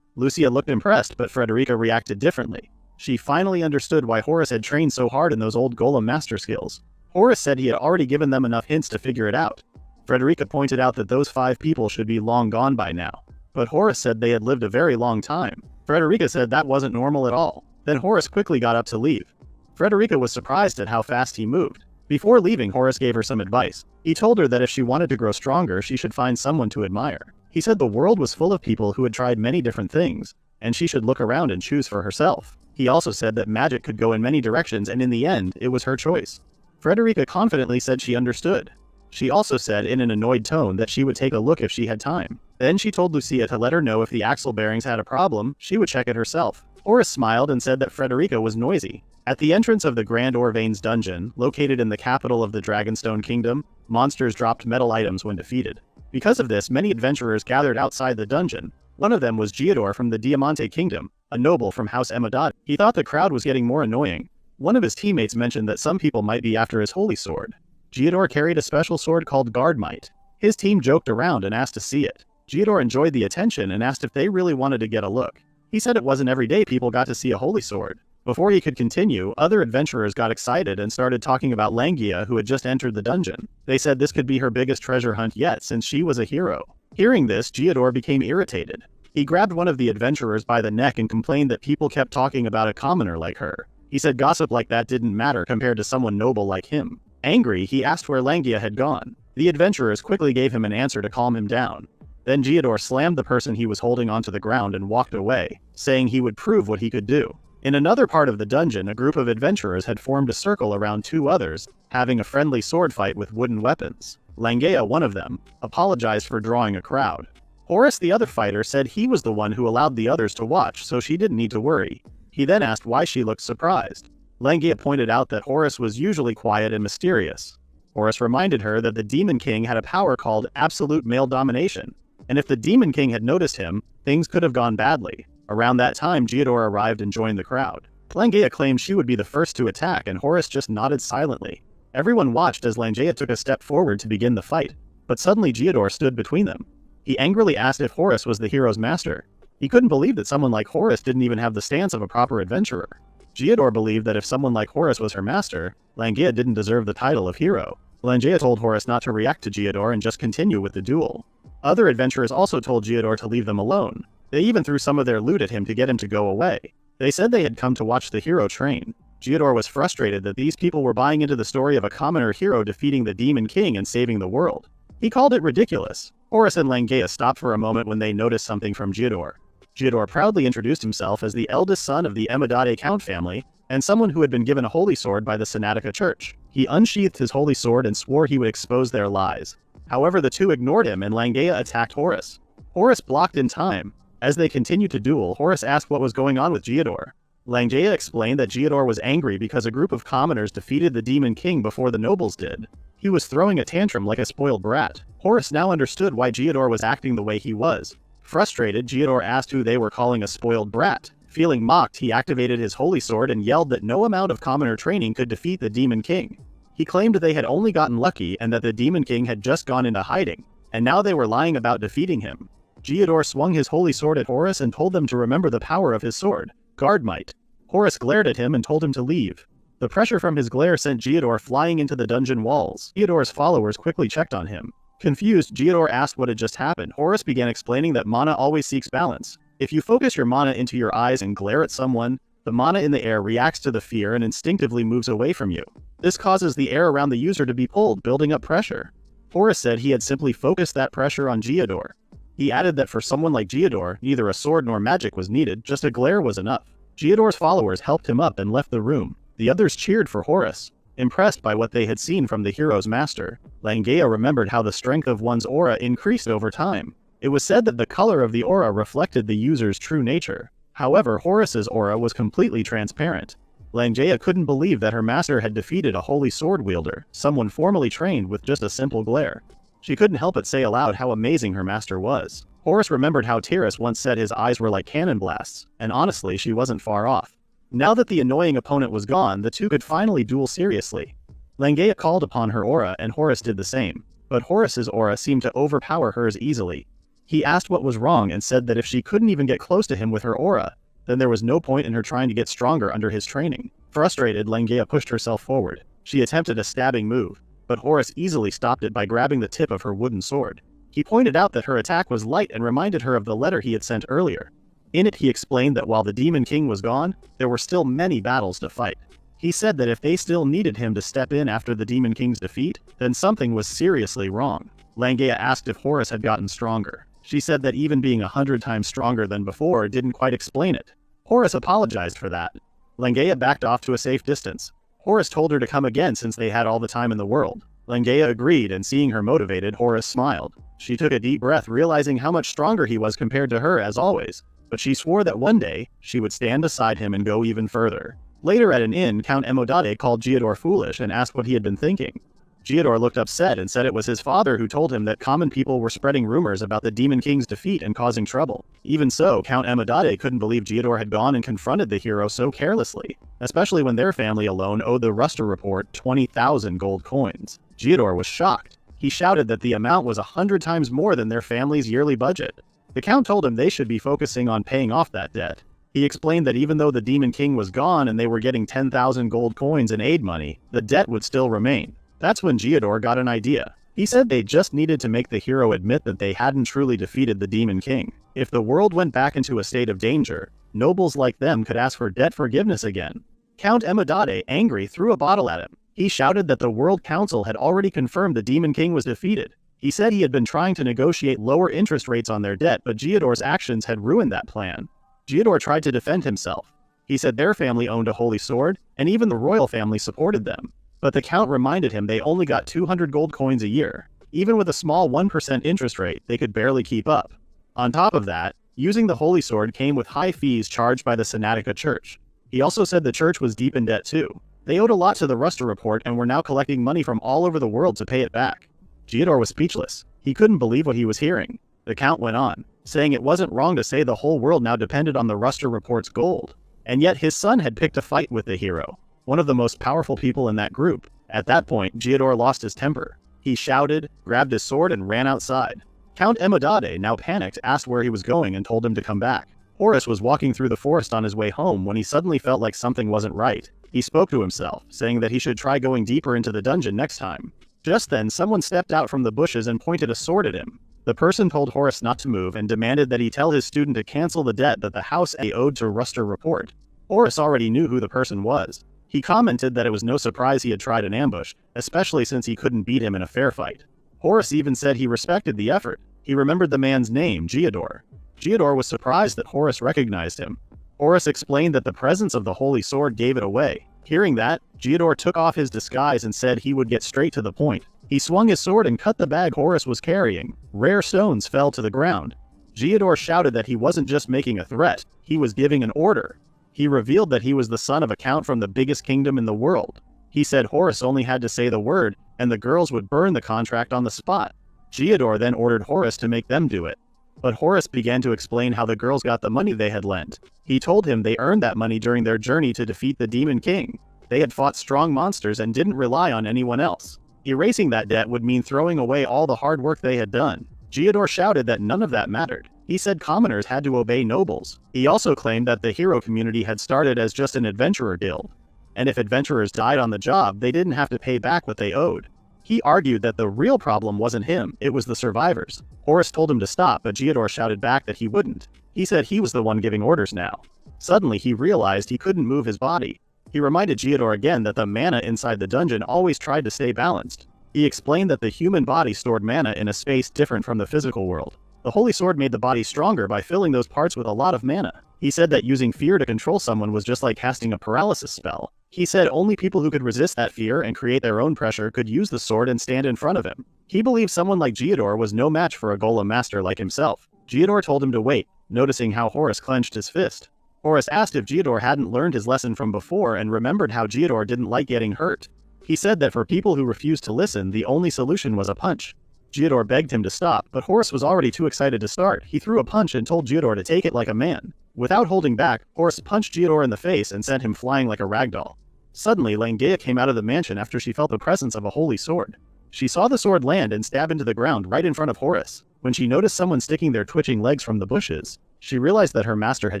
Lucia looked impressed, but Frederica reacted differently. She finally understood why Horace had trained so hard in those old golem master skills. Horace said he had already given them enough hints to figure it out. Frederica pointed out that those 5 people should be long gone by now. But Horace said they had lived a very long time. Frederica said that wasn't normal at all. Then Horace quickly got up to leave. Frederica was surprised at how fast he moved. Before leaving, Horace gave her some advice. He told her that if she wanted to grow stronger, she should find someone to admire. He said the world was full of people who had tried many different things, and she should look around and choose for herself. He also said that magic could go in many directions, and in the end, it was her choice. Frederica confidently said she understood. She also said in an annoyed tone that she would take a look if she had time. Then she told Lucia to let her know if the axle bearings had a problem, she would check it herself. Horace smiled and said that Frederica was noisy. At the entrance of the Grand Orvane's dungeon, located in the capital of the Dragonstone Kingdom, monsters dropped metal items when defeated. Because of this, many adventurers gathered outside the dungeon. One of them was Giador from the Diamante Kingdom, a noble from House Emadati. He thought the crowd was getting more annoying. One of his teammates mentioned that some people might be after his holy sword. Giador carried a special sword called Guardmite. His team joked around and asked to see it. Giador enjoyed the attention and asked if they really wanted to get a look. He said it wasn't every day people got to see a holy sword. Before he could continue, other adventurers got excited and started talking about Langia, who had just entered the dungeon. They said this could be her biggest treasure hunt yet since she was a hero. Hearing this, Giador became irritated. He grabbed one of the adventurers by the neck and complained that people kept talking about a commoner like her. He said gossip like that didn't matter compared to someone noble like him. Angry, he asked where Langia had gone. The adventurers quickly gave him an answer to calm him down. Then Giador slammed the person he was holding onto the ground and walked away, saying he would prove what he could do. In another part of the dungeon, a group of adventurers had formed a circle around 2 others, having a friendly sword fight with wooden weapons. Langia, one of them, apologized for drawing a crowd. Horace, the other fighter, said he was the one who allowed the others to watch, so she didn't need to worry. He then asked why she looked surprised. Langia pointed out that Horace was usually quiet and mysterious. Horace reminded her that the Demon King had a power called absolute male domination, and if the Demon King had noticed him, things could have gone badly. Around that time, Giador arrived and joined the crowd. Langia claimed she would be the first to attack, and Horace just nodded silently. Everyone watched as Langia took a step forward to begin the fight, but suddenly Giador stood between them. He angrily asked if Horace was the hero's master. He couldn't believe that someone like Horace didn't even have the stance of a proper adventurer. Giador believed that if someone like Horace was her master, Langia didn't deserve the title of hero. Langia told Horace not to react to Giador and just continue with the duel. Other adventurers also told Giador to leave them alone. They even threw some of their loot at him to get him to go away. They said they had come to watch the hero train. Giador was frustrated that these people were buying into the story of a commoner hero defeating the Demon King and saving the world. He called it ridiculous. Horace and Langia stopped for a moment when they noticed something from Giador. Giador proudly introduced himself as the eldest son of the Emadati Count family, and someone who had been given a holy sword by the Sinatica Church. He unsheathed his holy sword and swore he would expose their lies. However, the two ignored him and Langia attacked Horace. Horace blocked in time. As they continued to duel, Horace asked what was going on with Giador. Langia explained that Giador was angry because a group of commoners defeated the Demon King before the nobles did. He was throwing a tantrum like a spoiled brat. Horace now understood why Giador was acting the way he was. Frustrated, Giador asked who they were calling a spoiled brat. Feeling mocked, he activated his holy sword and yelled that no amount of commoner training could defeat the Demon King. He claimed they had only gotten lucky and that the Demon King had just gone into hiding, and now they were lying about defeating him. Giador swung his holy sword at Horace and told them to remember the power of his sword, Guardmite. Horace glared at him and told him to leave. The pressure from his glare sent Giador flying into the dungeon walls. Giador's followers quickly checked on him. Confused, Giador asked what had just happened. Horace began explaining that mana always seeks balance. If you focus your mana into your eyes and glare at someone, the mana in the air reacts to the fear and instinctively moves away from you. This causes the air around the user to be pulled, building up pressure. Horace said he had simply focused that pressure on Giador. He added that for someone like Giador, neither a sword nor magic was needed, just a glare was enough. Giador's followers helped him up and left the room. The others cheered for Horace, impressed by what they had seen from the hero's master. Langia remembered how the strength of one's aura increased over time. It was said that the color of the aura reflected the user's true nature. However, Horace's aura was completely transparent. Langia couldn't believe that her master had defeated a holy sword wielder, someone formally trained with just a simple glare. She couldn't help but say aloud how amazing her master was. Horace remembered how Tyrus once said his eyes were like cannon blasts, and honestly, she wasn't far off. Now that the annoying opponent was gone, the two could finally duel seriously. Langia called upon her aura, and Horace did the same. But Horace's aura seemed to overpower hers easily. He asked what was wrong and said that if she couldn't even get close to him with her aura, then there was no point in her trying to get stronger under his training. Frustrated, Langia pushed herself forward. She attempted a stabbing move. but Horus easily stopped it by grabbing the tip of her wooden sword. He pointed out that her attack was light and reminded her of the letter he had sent earlier. In it he explained that while the Demon King was gone, there were still many battles to fight. He said that if they still needed him to step in after the Demon King's defeat, then something was seriously wrong. Langea asked if Horus had gotten stronger. She said that even being 100 times stronger than before didn't quite explain it. Horus apologized for that. Langea backed off to a safe distance. Horus told her to come again since they had all the time in the world. Langea agreed, and seeing her motivated, Horus smiled. She took a deep breath, realizing how much stronger he was compared to her as always, but she swore that one day, she would stand beside him and go even further. Later at an inn, Count Emodade called Geodor foolish and asked what he had been thinking. Geodor looked upset and said it was his father who told him that common people were spreading rumors about the Demon King's defeat and causing trouble. Even so, Count Emodade couldn't believe Geodor had gone and confronted the hero so carelessly, especially when their family alone owed the Ruster Report 20,000 gold coins. Geodor was shocked. He shouted that the amount was 100 times more than their family's yearly budget. The Count told him they should be focusing on paying off that debt. He explained that even though the Demon King was gone and they were getting 10,000 gold coins in aid money, the debt would still remain. That's when Geodor got an idea. He said they just needed to make the hero admit that they hadn't truly defeated the Demon King. If the world went back into a state of danger, nobles like them could ask for debt forgiveness again. Count Emodade, angry, threw a bottle at him. He shouted that the World Council had already confirmed the Demon King was defeated. He said he had been trying to negotiate lower interest rates on their debt, but Geodor's actions had ruined that plan. Geodor tried to defend himself. He said their family owned a holy sword, and even the royal family supported them. But the Count reminded him they only got 200 gold coins a year. Even with a small 1% interest rate, they could barely keep up. On top of that, using the holy sword came with high fees charged by the Sanatica Church. He also said the church was deep in debt too. They owed a lot to the Ruster Report and were now collecting money from all over the world to pay it back. Geodor was speechless. He couldn't believe what he was hearing. The Count went on, saying it wasn't wrong to say the whole world now depended on the Ruster Report's gold. And yet his son had picked a fight with the hero, one of the most powerful people in that group. At that point, Geodor lost his temper. He shouted, grabbed his sword, and ran outside. Count Emodade, now panicked, asked where he was going and told him to come back. Horus was walking through the forest on his way home when he suddenly felt like something wasn't right. He spoke to himself, saying that he should try going deeper into the dungeon next time. Just then, someone stepped out from the bushes and pointed a sword at him. The person told Horus not to move and demanded that he tell his student to cancel the debt that the house owed to Ruster Report. Horus already knew who the person was. He commented that it was no surprise he had tried an ambush, especially since he couldn't beat him in a fair fight. Horus even said he respected the effort. He remembered the man's name, Geodor. Geodor was surprised that Horus recognized him. Horus explained that the presence of the holy sword gave it away. Hearing that, Geodor took off his disguise and said he would get straight to the point. He swung his sword and cut the bag Horus was carrying. Rare stones fell to the ground. Geodor shouted that he wasn't just making a threat, he was giving an order. He revealed that he was the son of a count from the biggest kingdom in the world. He said Horus only had to say the word, and the girls would burn the contract on the spot. Geodor then ordered Horus to make them do it. But Horus began to explain how the girls got the money they had lent. He told him they earned that money during their journey to defeat the Demon King. They had fought strong monsters and didn't rely on anyone else. Erasing that debt would mean throwing away all the hard work they had done. Geodor shouted that none of that mattered. He said commoners had to obey nobles. He also claimed that the hero community had started as just an adventurer guild, and if adventurers died on the job, they didn't have to pay back what they owed. He argued that the real problem wasn't him, it was the survivors. Horus told him to stop, but Geodor shouted back that he wouldn't. He said he was the one giving orders now. Suddenly he realized he couldn't move his body. He reminded Geodor again that the mana inside the dungeon always tried to stay balanced. He explained that the human body stored mana in a space different from the physical world. The holy sword made the body stronger by filling those parts with a lot of mana. He said that using fear to control someone was just like casting a paralysis spell. He said only people who could resist that fear and create their own pressure could use the sword and stand in front of him. He believed someone like Geodor was no match for a golem master like himself. Geodor told him to wait, noticing how Horus clenched his fist. Horus asked if Geodor hadn't learned his lesson from before and remembered how Geodor didn't like getting hurt. He said that for people who refused to listen, the only solution was a punch. Geodor begged him to stop, but Horus was already too excited to start. He threw a punch and told Geodor to take it like a man. Without holding back, Horus punched Geodor in the face and sent him flying like a ragdoll. Suddenly, Langea came out of the mansion after she felt the presence of a holy sword. She saw the sword land and stab into the ground right in front of Horus. When she noticed someone sticking their twitching legs from the bushes, she realized that her master had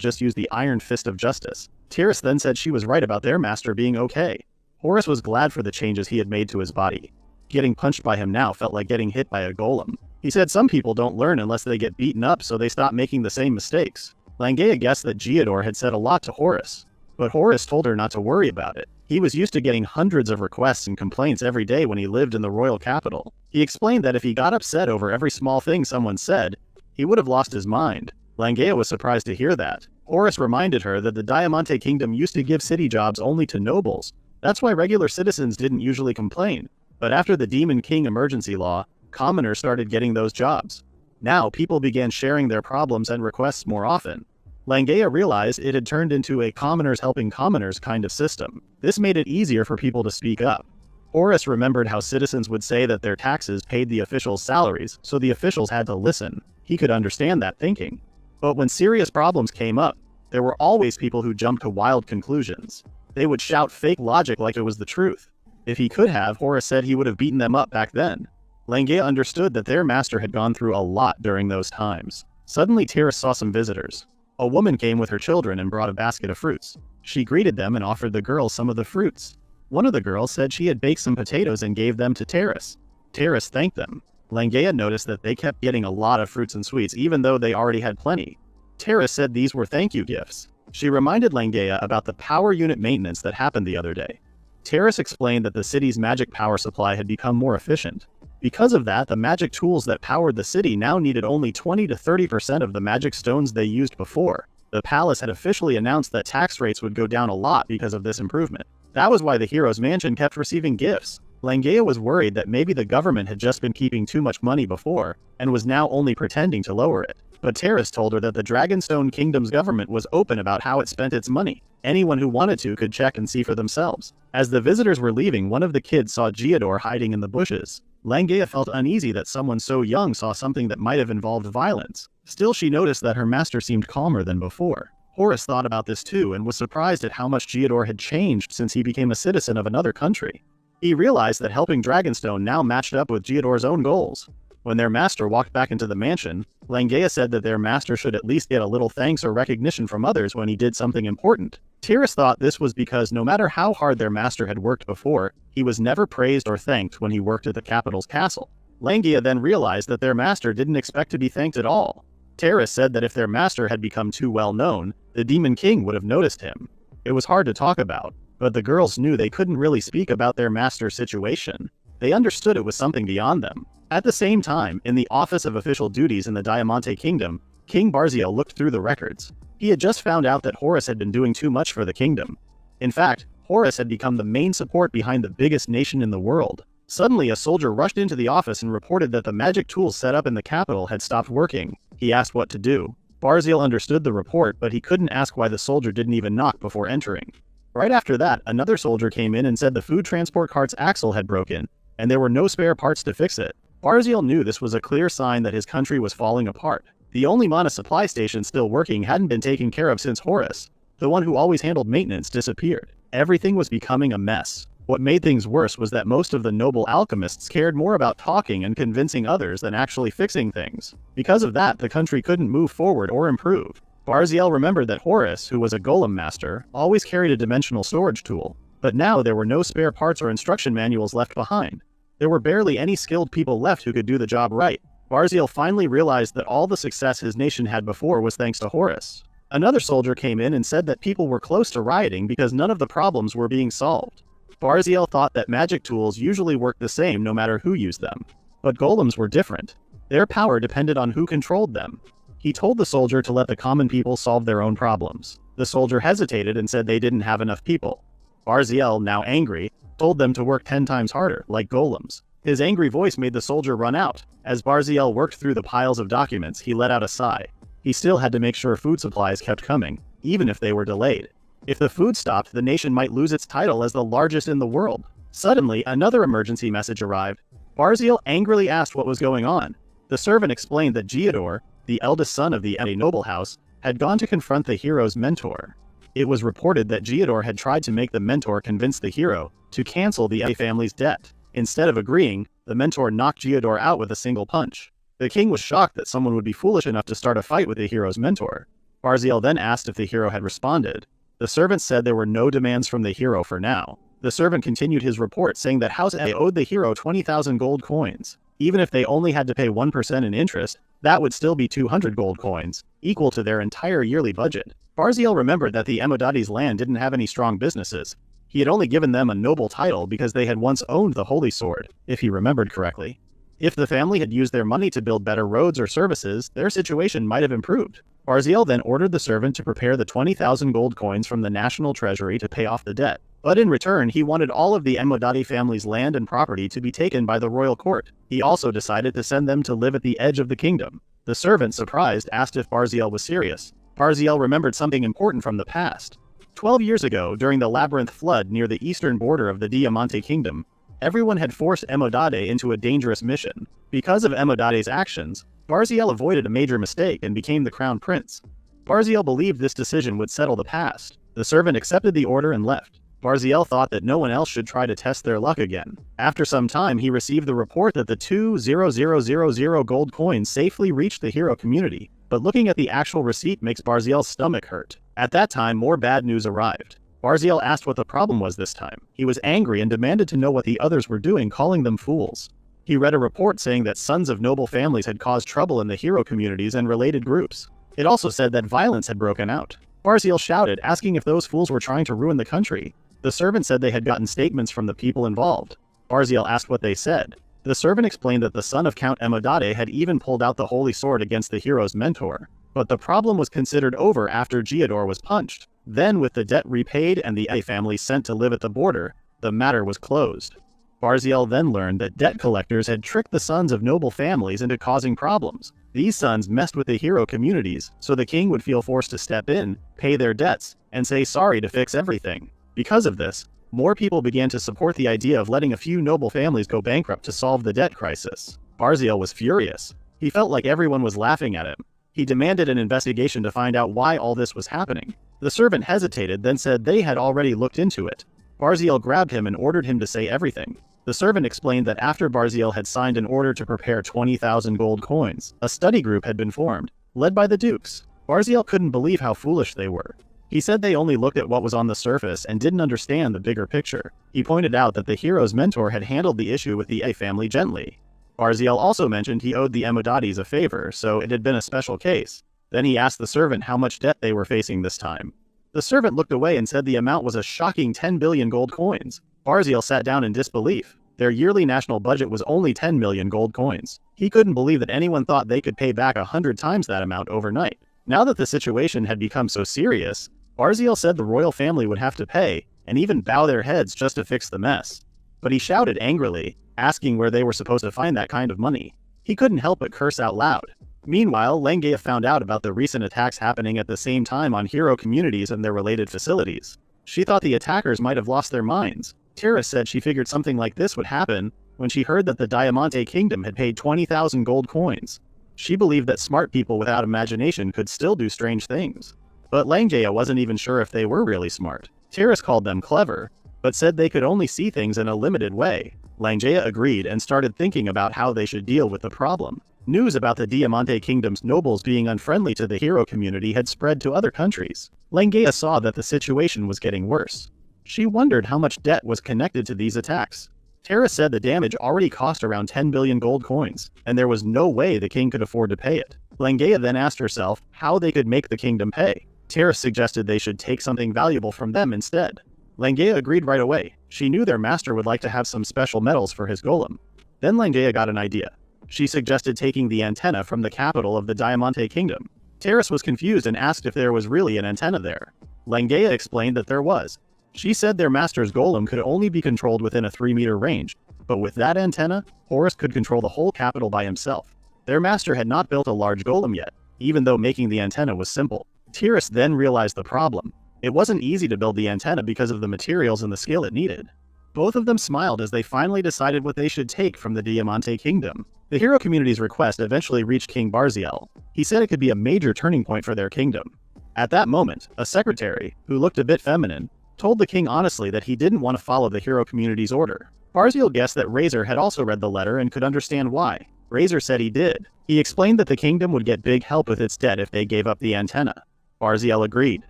just used the iron fist of justice. Tiras then said she was right about their master being okay. Horus was glad for the changes he had made to his body. Getting punched by him now felt like getting hit by a golem. He said some people don't learn unless they get beaten up, so they stop making the same mistakes. Langea guessed that Geodor had said a lot to Horus, but Horus told her not to worry about it. He was used to getting hundreds of requests and complaints every day when he lived in the royal capital. He explained that if he got upset over every small thing someone said, he would have lost his mind. Langea was surprised to hear that. Horus reminded her that the Diamante Kingdom used to give city jobs only to nobles. That's why regular citizens didn't usually complain. But after the Demon King emergency law, commoners started getting those jobs. Now people began sharing their problems and requests more often. Langea realized it had turned into a commoners helping commoners kind of system. This made it easier for people to speak up. Horus remembered how citizens would say that their taxes paid the officials' salaries, so the officials had to listen. He could understand that thinking. But when serious problems came up, there were always people who jumped to wild conclusions. They would shout fake logic like it was the truth. If he could have, Horus said he would have beaten them up back then. Langea understood that their master had gone through a lot during those times. Suddenly Tiras saw some visitors. A woman came with her children and brought a basket of fruits. She greeted them and offered the girls some of the fruits. One of the girls said she had baked some potatoes and gave them to Tiras. Tiras thanked them. Langea noticed that they kept getting a lot of fruits and sweets even though they already had plenty. Tiras said these were thank you gifts. She reminded Langea about the power unit maintenance that happened the other day. Tiras explained that the city's magic power supply had become more efficient. Because of that, the magic tools that powered the city now needed only 20 to 30% of the magic stones they used before. The palace had officially announced that tax rates would go down a lot because of this improvement. That was why the hero's mansion kept receiving gifts. Langea was worried that maybe the government had just been keeping too much money before, and was now only pretending to lower it. But Tiras told her that the Dragonstone Kingdom's government was open about how it spent its money. Anyone who wanted to could check and see for themselves. As the visitors were leaving, one of the kids saw Geodor hiding in the bushes. Langea felt uneasy that someone so young saw something that might have involved violence. Still, she noticed that her master seemed calmer than before. Horus thought about this too and was surprised at how much Geodor had changed since he became a citizen of another country. He realized that helping Dragonstone now matched up with Geodor's own goals. When their master walked back into the mansion, Langea said that their master should at least get a little thanks or recognition from others when he did something important. Tiras thought this was because no matter how hard their master had worked before, he was never praised or thanked when he worked at the capital's castle. Langea then realized that their master didn't expect to be thanked at all. Tiras said that if their master had become too well known, the Demon King would have noticed him. It was hard to talk about, but the girls knew they couldn't really speak about their master's situation. They understood it was something beyond them. At the same time, in the Office of Official Duties in the Diamante Kingdom, King Barziel looked through the records. He had just found out that Horus had been doing too much for the kingdom. In fact, Horus had become the main support behind the biggest nation in the world. Suddenly, a soldier rushed into the office and reported that the magic tools set up in the capital had stopped working. He asked what to do. Barziel understood the report, but he couldn't ask why the soldier didn't even knock before entering. Right after that, another soldier came in and said the food transport cart's axle had broken, and there were no spare parts to fix it. Barziel knew this was a clear sign that his country was falling apart. The only mana supply station still working hadn't been taken care of since Horus, the one who always handled maintenance, disappeared. Everything was becoming a mess. What made things worse was that most of the noble alchemists cared more about talking and convincing others than actually fixing things. Because of that, the country couldn't move forward or improve. Barziel remembered that Horus, who was a golem master, always carried a dimensional storage tool, but now there were no spare parts or instruction manuals left behind. There were barely any skilled people left who could do the job right. Barziel finally realized that all the success his nation had before was thanks to Horus. Another soldier came in and said that people were close to rioting because none of the problems were being solved. Barziel thought that magic tools usually worked the same no matter who used them. But golems were different. Their power depended on who controlled them. He told the soldier to let the common people solve their own problems. The soldier hesitated and said they didn't have enough people. Barziel, now angry, told them to work 10 times harder, like golems. His angry voice made the soldier run out. As Barziel worked through the piles of documents, he let out a sigh. He still had to make sure food supplies kept coming, even if they were delayed. If the food stopped, the nation might lose its title as the largest in the world. Suddenly, another emergency message arrived. Barziel angrily asked what was going on. The servant explained that Geodor, the eldest son of the noble house, had gone to confront the hero's mentor. It was reported that Geodor had tried to make the mentor convince the hero to cancel the family's debt. Instead of agreeing, the mentor knocked Geodor out with a single punch. The king was shocked that someone would be foolish enough to start a fight with the hero's mentor. Barziel then asked if the hero had responded. The servant said there were no demands from the hero for now. The servant continued his report saying that House A owed the hero 20,000 gold coins. Even if they only had to pay 1% in interest, that would still be 200 gold coins, equal to their entire yearly budget. Barziel remembered that the Emodati's land didn't have any strong businesses. He had only given them a noble title because they had once owned the Holy Sword, if he remembered correctly. If the family had used their money to build better roads or services, their situation might have improved. Barziel then ordered the servant to prepare the 20,000 gold coins from the national treasury to pay off the debt. But in return, he wanted all of the Emodati family's land and property to be taken by the royal court. He also decided to send them to live at the edge of the kingdom. The servant, surprised, asked if Barziel was serious. Barziel remembered something important from the past. 12 years ago, during the Labyrinth Flood near the eastern border of the Diamante Kingdom, everyone had forced Emodate into a dangerous mission. Because of Emodate's actions, Barziel avoided a major mistake and became the crown prince. Barziel believed this decision would settle the past. The servant accepted the order and left. Barziel thought that no one else should try to test their luck again. After some time, he received the report that the 2,000 gold coins safely reached the hero community, but looking at the actual receipt makes Barziel's stomach hurt. At that time, more bad news arrived. Barziel asked what the problem was this time. He was angry and demanded to know what the others were doing, calling them fools. He read a report saying that sons of noble families had caused trouble in the hero communities and related groups. It also said that violence had broken out. Barziel shouted, asking if those fools were trying to ruin the country. The servant said they had gotten statements from the people involved. Barziel asked what they said. The servant explained that the son of Count Emodate had even pulled out the holy sword against the hero's mentor. But the problem was considered over after Geodor was punched. Then, with the debt repaid and the A family sent to live at the border, the matter was closed. Barziel then learned that debt collectors had tricked the sons of noble families into causing problems. These sons messed with the hero communities, so the king would feel forced to step in, pay their debts, and say sorry to fix everything. Because of this, more people began to support the idea of letting a few noble families go bankrupt to solve the debt crisis. Barziel was furious. He felt like everyone was laughing at him. He demanded an investigation to find out why all this was happening. The servant hesitated, then said they had already looked into it. Barziel grabbed him and ordered him to say everything. The servant explained that after Barziel had signed an order to prepare 20,000 gold coins, a study group had been formed, led by the dukes. Barziel couldn't believe how foolish they were. He said they only looked at what was on the surface and didn't understand the bigger picture. He pointed out that the hero's mentor had handled the issue with the A family gently. Barziel also mentioned he owed the Emodatis a favor, so it had been a special case. Then he asked the servant how much debt they were facing this time. The servant looked away and said the amount was a shocking 10 billion gold coins. Barziel sat down in disbelief. Their yearly national budget was only 10 million gold coins. He couldn't believe that anyone thought they could pay back 100 times that amount overnight. Now that the situation had become so serious, Barziel said the royal family would have to pay, and even bow their heads just to fix the mess. But he shouted angrily, asking where they were supposed to find that kind of money. He couldn't help but curse out loud. Meanwhile, Langea found out about the recent attacks happening at the same time on hero communities and their related facilities. She thought the attackers might have lost their minds. Tira said she figured something like this would happen when she heard that the Diamante Kingdom had paid 20,000 gold coins. She believed that smart people without imagination could still do strange things. But Langea wasn't even sure if they were really smart. Tiras called them clever, but said they could only see things in a limited way. Langea agreed and started thinking about how they should deal with the problem. News about the Diamante Kingdom's nobles being unfriendly to the hero community had spread to other countries. Langea saw that the situation was getting worse. She wondered how much debt was connected to these attacks. Tara said the damage already cost around 10 billion gold coins, and there was no way the king could afford to pay it. Langea then asked herself how they could make the kingdom pay. Tara suggested they should take something valuable from them instead. Langea agreed right away. She knew their master would like to have some special medals for his golem. Then Langea got an idea. She suggested taking the antenna from the capital of the Diamante Kingdom. Taris was confused and asked if there was really an antenna there. Langea explained that there was. She said their master's golem could only be controlled within a 3-meter range, but with that antenna, Horus could control the whole capital by himself. Their master had not built a large golem yet, even though making the antenna was simple. Tiras then realized the problem. It wasn't easy to build the antenna because of the materials and the skill it needed. Both of them smiled as they finally decided what they should take from the Diamante Kingdom. The hero community's request eventually reached King Barziel. He said it could be a major turning point for their kingdom. At that moment, a secretary, who looked a bit feminine, told the king honestly that he didn't want to follow the hero community's order. Barziel guessed that Razor had also read the letter and could understand why. Razor said he did. He explained that the kingdom would get big help with its debt if they gave up the antenna. Barziel agreed.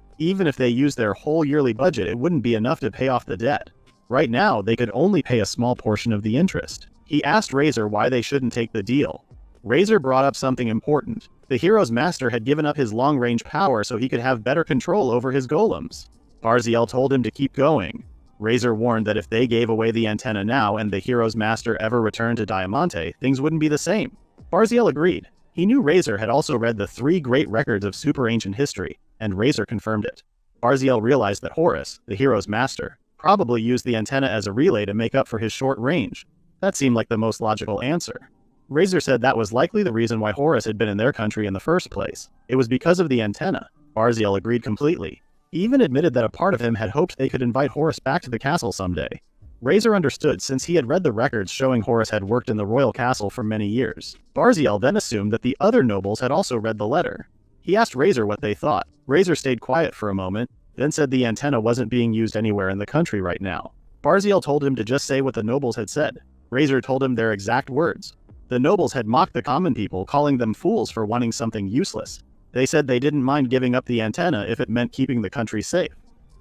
Even if they used their whole yearly budget, it wouldn't be enough to pay off the debt. Right now, they could only pay a small portion of the interest. He asked Razor why they shouldn't take the deal. Razor brought up something important. The hero's master had given up his long-range power so he could have better control over his golems. Barziel told him to keep going. Razor warned that if they gave away the antenna now and the hero's master ever returned to Diamante, things wouldn't be the same. Barziel agreed. He knew Razor had also read the 3 great records of super ancient history, and Razor confirmed it. Barziel realized that Horus, the hero's master, probably used the antenna as a relay to make up for his short range. That seemed like the most logical answer. Razor said that was likely the reason why Horus had been in their country in the first place. It was because of the antenna. Barziel agreed completely. He even admitted that a part of him had hoped they could invite Horus back to the castle someday. Razor understood since he had read the records showing Horus had worked in the royal castle for many years. Barziel then assumed that the other nobles had also read the letter. He asked Razor what they thought. Razor stayed quiet for a moment, then said the antenna wasn't being used anywhere in the country right now. Barziel told him to just say what the nobles had said. Razor told him their exact words. The nobles had mocked the common people, calling them fools for wanting something useless. They said they didn't mind giving up the antenna if it meant keeping the country safe.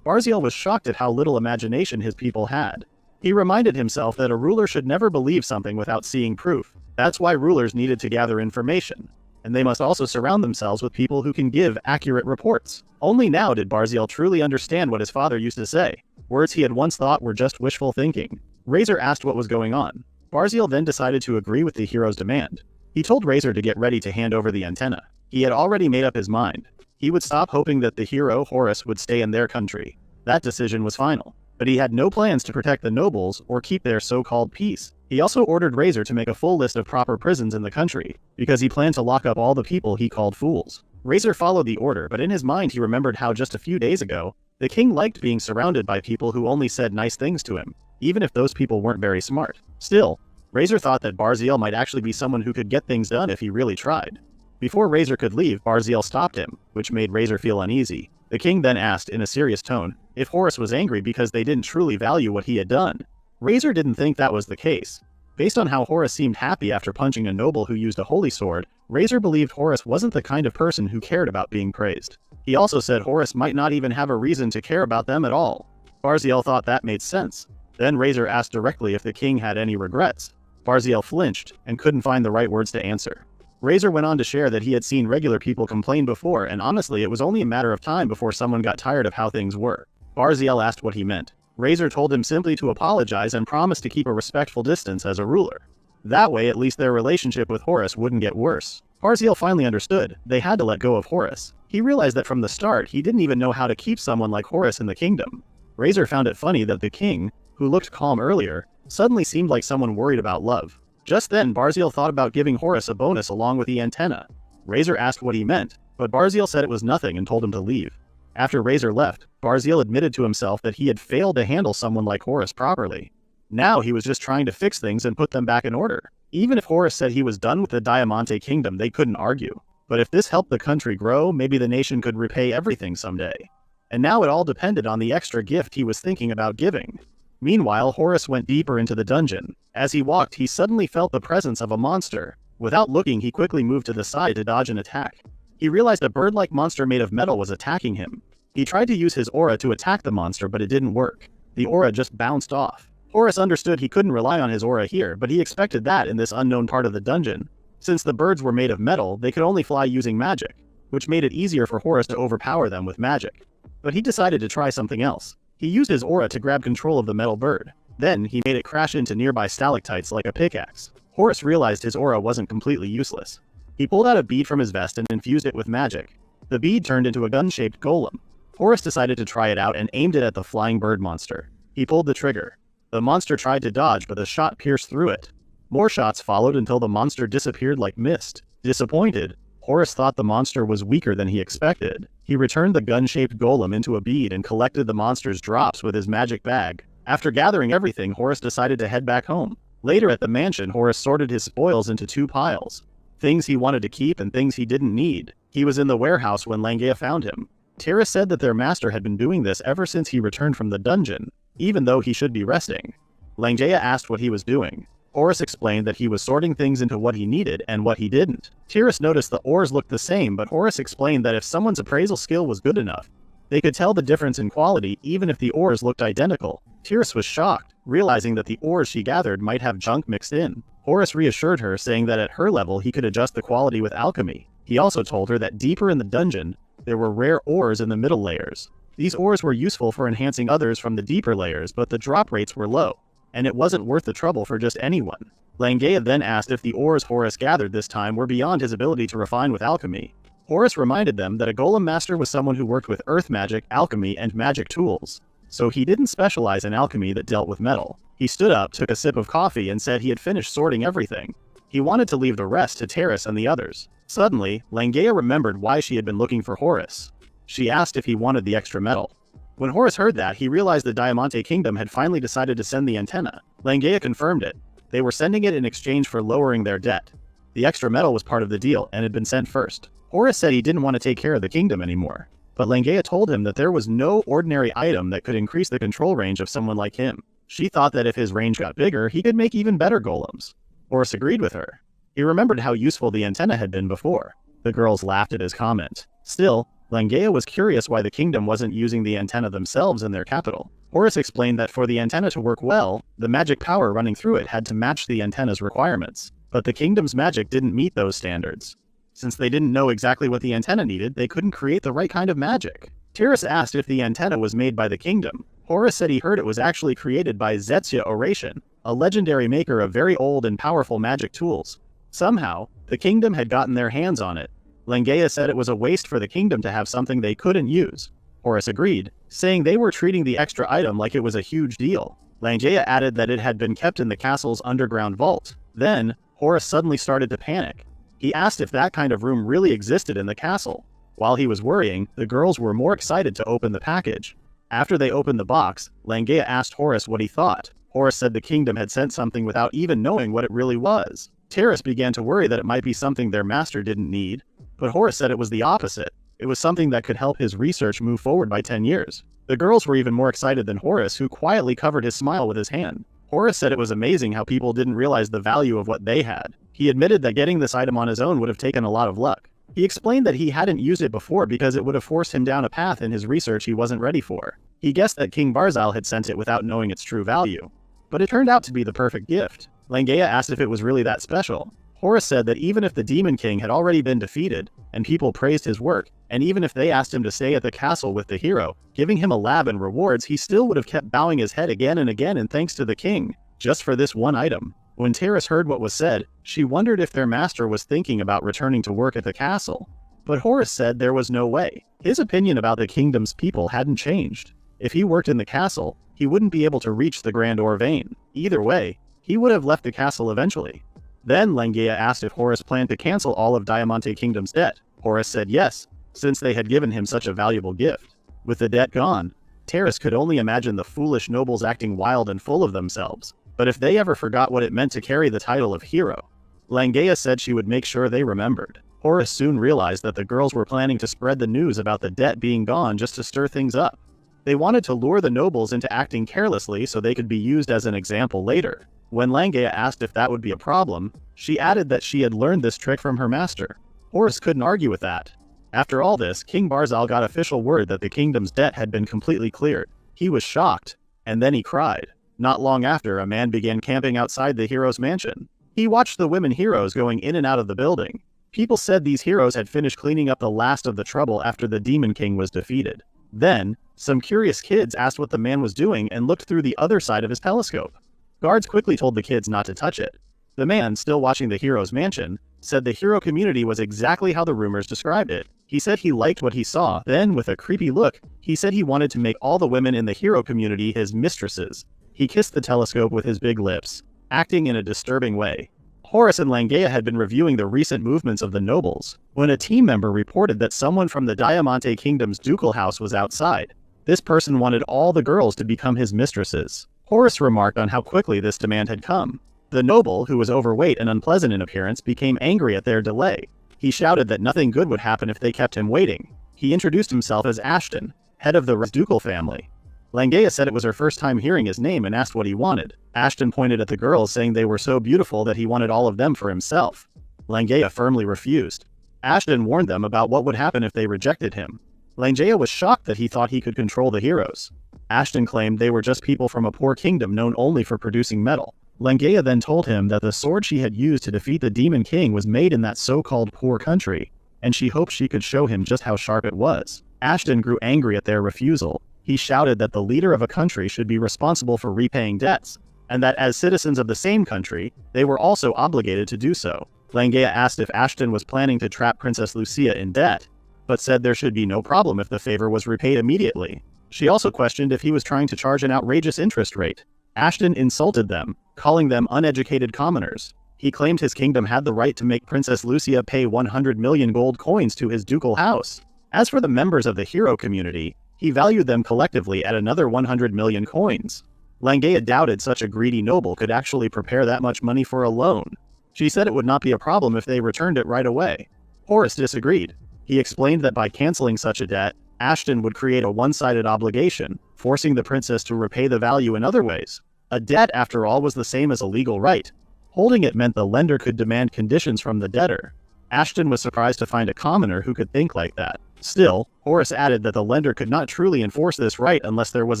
Barziel was shocked at how little imagination his people had. He reminded himself that a ruler should never believe something without seeing proof. That's why rulers needed to gather information. And they must also surround themselves with people who can give accurate reports. Only now did Barziel truly understand what his father used to say. Words he had once thought were just wishful thinking. Razor asked what was going on. Barziel then decided to agree with the hero's demand. He told Razor to get ready to hand over the antenna. He had already made up his mind. He would stop hoping that the hero, Horus, would stay in their country. That decision was final. But he had no plans to protect the nobles or keep their so-called peace. He also ordered Razor to make a full list of proper prisons in the country, because he planned to lock up all the people he called fools. Razor followed the order, but in his mind he remembered how just a few days ago, the king liked being surrounded by people who only said nice things to him, even if those people weren't very smart. Still, Razor thought that Barziel might actually be someone who could get things done if he really tried. Before Razor could leave, Barziel stopped him, which made Razor feel uneasy. The king then asked in a serious tone if Horus was angry because they didn't truly value what he had done. Razor didn't think that was the case. Based on how Horus seemed happy after punching a noble who used a holy sword, Razor believed Horus wasn't the kind of person who cared about being praised. He also said Horus might not even have a reason to care about them at all. Barziel thought that made sense. Then Razor asked directly if the king had any regrets. Barziel flinched and couldn't find the right words to answer. Razor went on to share that he had seen regular people complain before, and honestly it was only a matter of time before someone got tired of how things were. Barziel asked what he meant. Razor told him simply to apologize and promise to keep a respectful distance as a ruler. That way at least their relationship with Horus wouldn't get worse. Barziel finally understood. They had to let go of Horus. He realized that from the start he didn't even know how to keep someone like Horus in the kingdom. Razor found it funny that the king, who looked calm earlier, suddenly seemed like someone worried about love. Just then Barziel thought about giving Horus a bonus along with the antenna. Razor asked what he meant, but Barziel said it was nothing and told him to leave. After Razor left, Barziel admitted to himself that he had failed to handle someone like Horus properly. Now he was just trying to fix things and put them back in order. Even if Horus said he was done with the Diamante kingdom, they couldn't argue. But if this helped the country grow, maybe the nation could repay everything someday. And now it all depended on the extra gift he was thinking about giving. Meanwhile, Horus went deeper into the dungeon. As he walked, he suddenly felt the presence of a monster. Without looking, he quickly moved to the side to dodge an attack. He realized a bird-like monster made of metal was attacking him. He tried to use his aura to attack the monster, but it didn't work. The aura just bounced off. Horus understood he couldn't rely on his aura here, but he expected that in this unknown part of the dungeon. Since the birds were made of metal, they could only fly using magic, which made it easier for Horus to overpower them with magic. But he decided to try something else. He used his aura to grab control of the metal bird. Then, he made it crash into nearby stalactites like a pickaxe. Horus realized his aura wasn't completely useless. He pulled out a bead from his vest and infused it with magic. The bead turned into a gun-shaped golem. Horus decided to try it out and aimed it at the flying bird monster. He pulled the trigger. The monster tried to dodge, but the shot pierced through it. More shots followed until the monster disappeared like mist. Disappointed, Horus thought the monster was weaker than he expected. He returned the gun-shaped golem into a bead and collected the monster's drops with his magic bag. After gathering everything, Horus decided to head back home. Later at the mansion, Horus sorted his spoils into 2 piles. Things he wanted to keep and things he didn't need. He was in the warehouse when Langea found him. Tira said that their master had been doing this ever since he returned from the dungeon, even though he should be resting. Langea asked what he was doing. Horus explained that he was sorting things into what he needed and what he didn't. Tiras noticed the ores looked the same, but Horus explained that if someone's appraisal skill was good enough, They could tell the difference in quality even if the ores looked identical. Tiras was shocked, realizing that the ores she gathered might have junk mixed in. Horus reassured her, saying that at her level he could adjust the quality with alchemy. He also told her that deeper in the dungeon, there were rare ores in the middle layers. These ores were useful for enhancing others from the deeper layers, but the drop rates were low, and it wasn't worth the trouble for just anyone. Langea then asked if the ores Horus gathered this time were beyond his ability to refine with alchemy. Horus reminded them that a golem master was someone who worked with earth magic, alchemy, and magic tools. So he didn't specialize in alchemy that dealt with metal. He stood up, took a sip of coffee, and said he had finished sorting everything. He wanted to leave the rest to Tiras and the others. Suddenly, Langea remembered why she had been looking for Horus. She asked if he wanted the extra metal. When Horus heard that, he realized the Diamante Kingdom had finally decided to send the antenna. Langea confirmed it. They were sending it in exchange for lowering their debt. The extra metal was part of the deal and had been sent first. Horus said he didn't want to take care of the kingdom anymore, but Langea told him that there was no ordinary item that could increase the control range of someone like him. She thought that if his range got bigger, he could make even better golems. Horus agreed with her. He remembered how useful the antenna had been before. The girls laughed at his comment. Still, Langea was curious why the kingdom wasn't using the antenna themselves in their capital. Horus explained that for the antenna to work well, the magic power running through it had to match the antenna's requirements. But the kingdom's magic didn't meet those standards. Since they didn't know exactly what the antenna needed, they couldn't create the right kind of magic. Tiras asked if the antenna was made by the kingdom. Horus said he heard it was actually created by Zetsia Oration, a legendary maker of very old and powerful magic tools. Somehow, the kingdom had gotten their hands on it. Langea said it was a waste for the kingdom to have something they couldn't use. Horus agreed, saying they were treating the extra item like it was a huge deal. Langea added that it had been kept in the castle's underground vault. Then, Horus suddenly started to panic. He asked if that kind of room really existed in the castle. While he was worrying, the girls were more excited to open the package. After they opened the box, Langea asked Horus what he thought. Horus said the kingdom had sent something without even knowing what it really was. Tiras began to worry that it might be something their master didn't need, but Horus said it was the opposite. It was something that could help his research move forward by 10 years. The girls were even more excited than Horus, who quietly covered his smile with his hand. Horus said it was amazing how people didn't realize the value of what they had. He admitted that getting this item on his own would have taken a lot of luck. He explained that he hadn't used it before because it would have forced him down a path in his research he wasn't ready for. He guessed that King Barzal had sent it without knowing its true value. But it turned out to be the perfect gift. Langea asked if it was really that special. Horus said that even if the Demon King had already been defeated, and people praised his work, and even if they asked him to stay at the castle with the hero, giving him a lab and rewards, he still would have kept bowing his head again and again in thanks to the king, just for this one item. When Tiras heard what was said, she wondered if their master was thinking about returning to work at the castle. But Horus said there was no way. His opinion about the kingdom's people hadn't changed. If he worked in the castle, he wouldn't be able to reach the Grand Ore Vein. Either way, he would have left the castle eventually. Then Langea asked if Horus planned to cancel all of Diamante Kingdom's debt. Horus said yes, since they had given him such a valuable gift. With the debt gone, Tiras could only imagine the foolish nobles acting wild and full of themselves. But if they ever forgot what it meant to carry the title of hero, Langea said she would make sure they remembered. Horus soon realized that the girls were planning to spread the news about the debt being gone just to stir things up. They wanted to lure the nobles into acting carelessly so they could be used as an example later. When Langea asked if that would be a problem, she added that she had learned this trick from her master. Horus couldn't argue with that. After all this, King Barzal got official word that the kingdom's debt had been completely cleared. He was shocked, and then he cried. Not long after, a man began camping outside the hero's mansion. He watched the women heroes going in and out of the building. People said these heroes had finished cleaning up the last of the trouble after the Demon King was defeated. Then, some curious kids asked what the man was doing and looked through the other side of his telescope. Guards quickly told the kids not to touch it. The man, still watching the hero's mansion, said the hero community was exactly how the rumors described it. He said he liked what he saw. Then, with a creepy look, he said he wanted to make all the women in the hero community his mistresses. He kissed the telescope with his big lips, acting in a disturbing way. Horus and Langea had been reviewing the recent movements of the nobles, when a team member reported that someone from the Diamante Kingdom's ducal house was outside. This person wanted all the girls to become his mistresses. Horus remarked on how quickly this demand had come. The noble, who was overweight and unpleasant in appearance, became angry at their delay. He shouted that nothing good would happen if they kept him waiting. He introduced himself as Ashton, head of the ducal family. Langea said it was her first time hearing his name and asked what he wanted. Ashton pointed at the girls, saying they were so beautiful that he wanted all of them for himself. Langea firmly refused. Ashton warned them about what would happen if they rejected him. Langea was shocked that he thought he could control the heroes. Ashton claimed they were just people from a poor kingdom known only for producing metal. Langea then told him that the sword she had used to defeat the Demon King was made in that so-called poor country, and she hoped she could show him just how sharp it was. Ashton grew angry at their refusal. He shouted that the leader of a country should be responsible for repaying debts, and that as citizens of the same country, they were also obligated to do so. Langea asked if Ashton was planning to trap Princess Lucia in debt, but said there should be no problem if the favor was repaid immediately. She also questioned if he was trying to charge an outrageous interest rate. Ashton insulted them, calling them uneducated commoners. He claimed his kingdom had the right to make Princess Lucia pay 100 million gold coins to his ducal house. As for the members of the hero community, he valued them collectively at another 100 million coins. Langea doubted such a greedy noble could actually prepare that much money for a loan. She said it would not be a problem if they returned it right away. Horus disagreed. He explained that by canceling such a debt, Ashton would create a one-sided obligation, forcing the princess to repay the value in other ways. A debt, after all, was the same as a legal right. Holding it meant the lender could demand conditions from the debtor. Ashton was surprised to find a commoner who could think like that. Still, Horus added that the lender could not truly enforce this right unless there was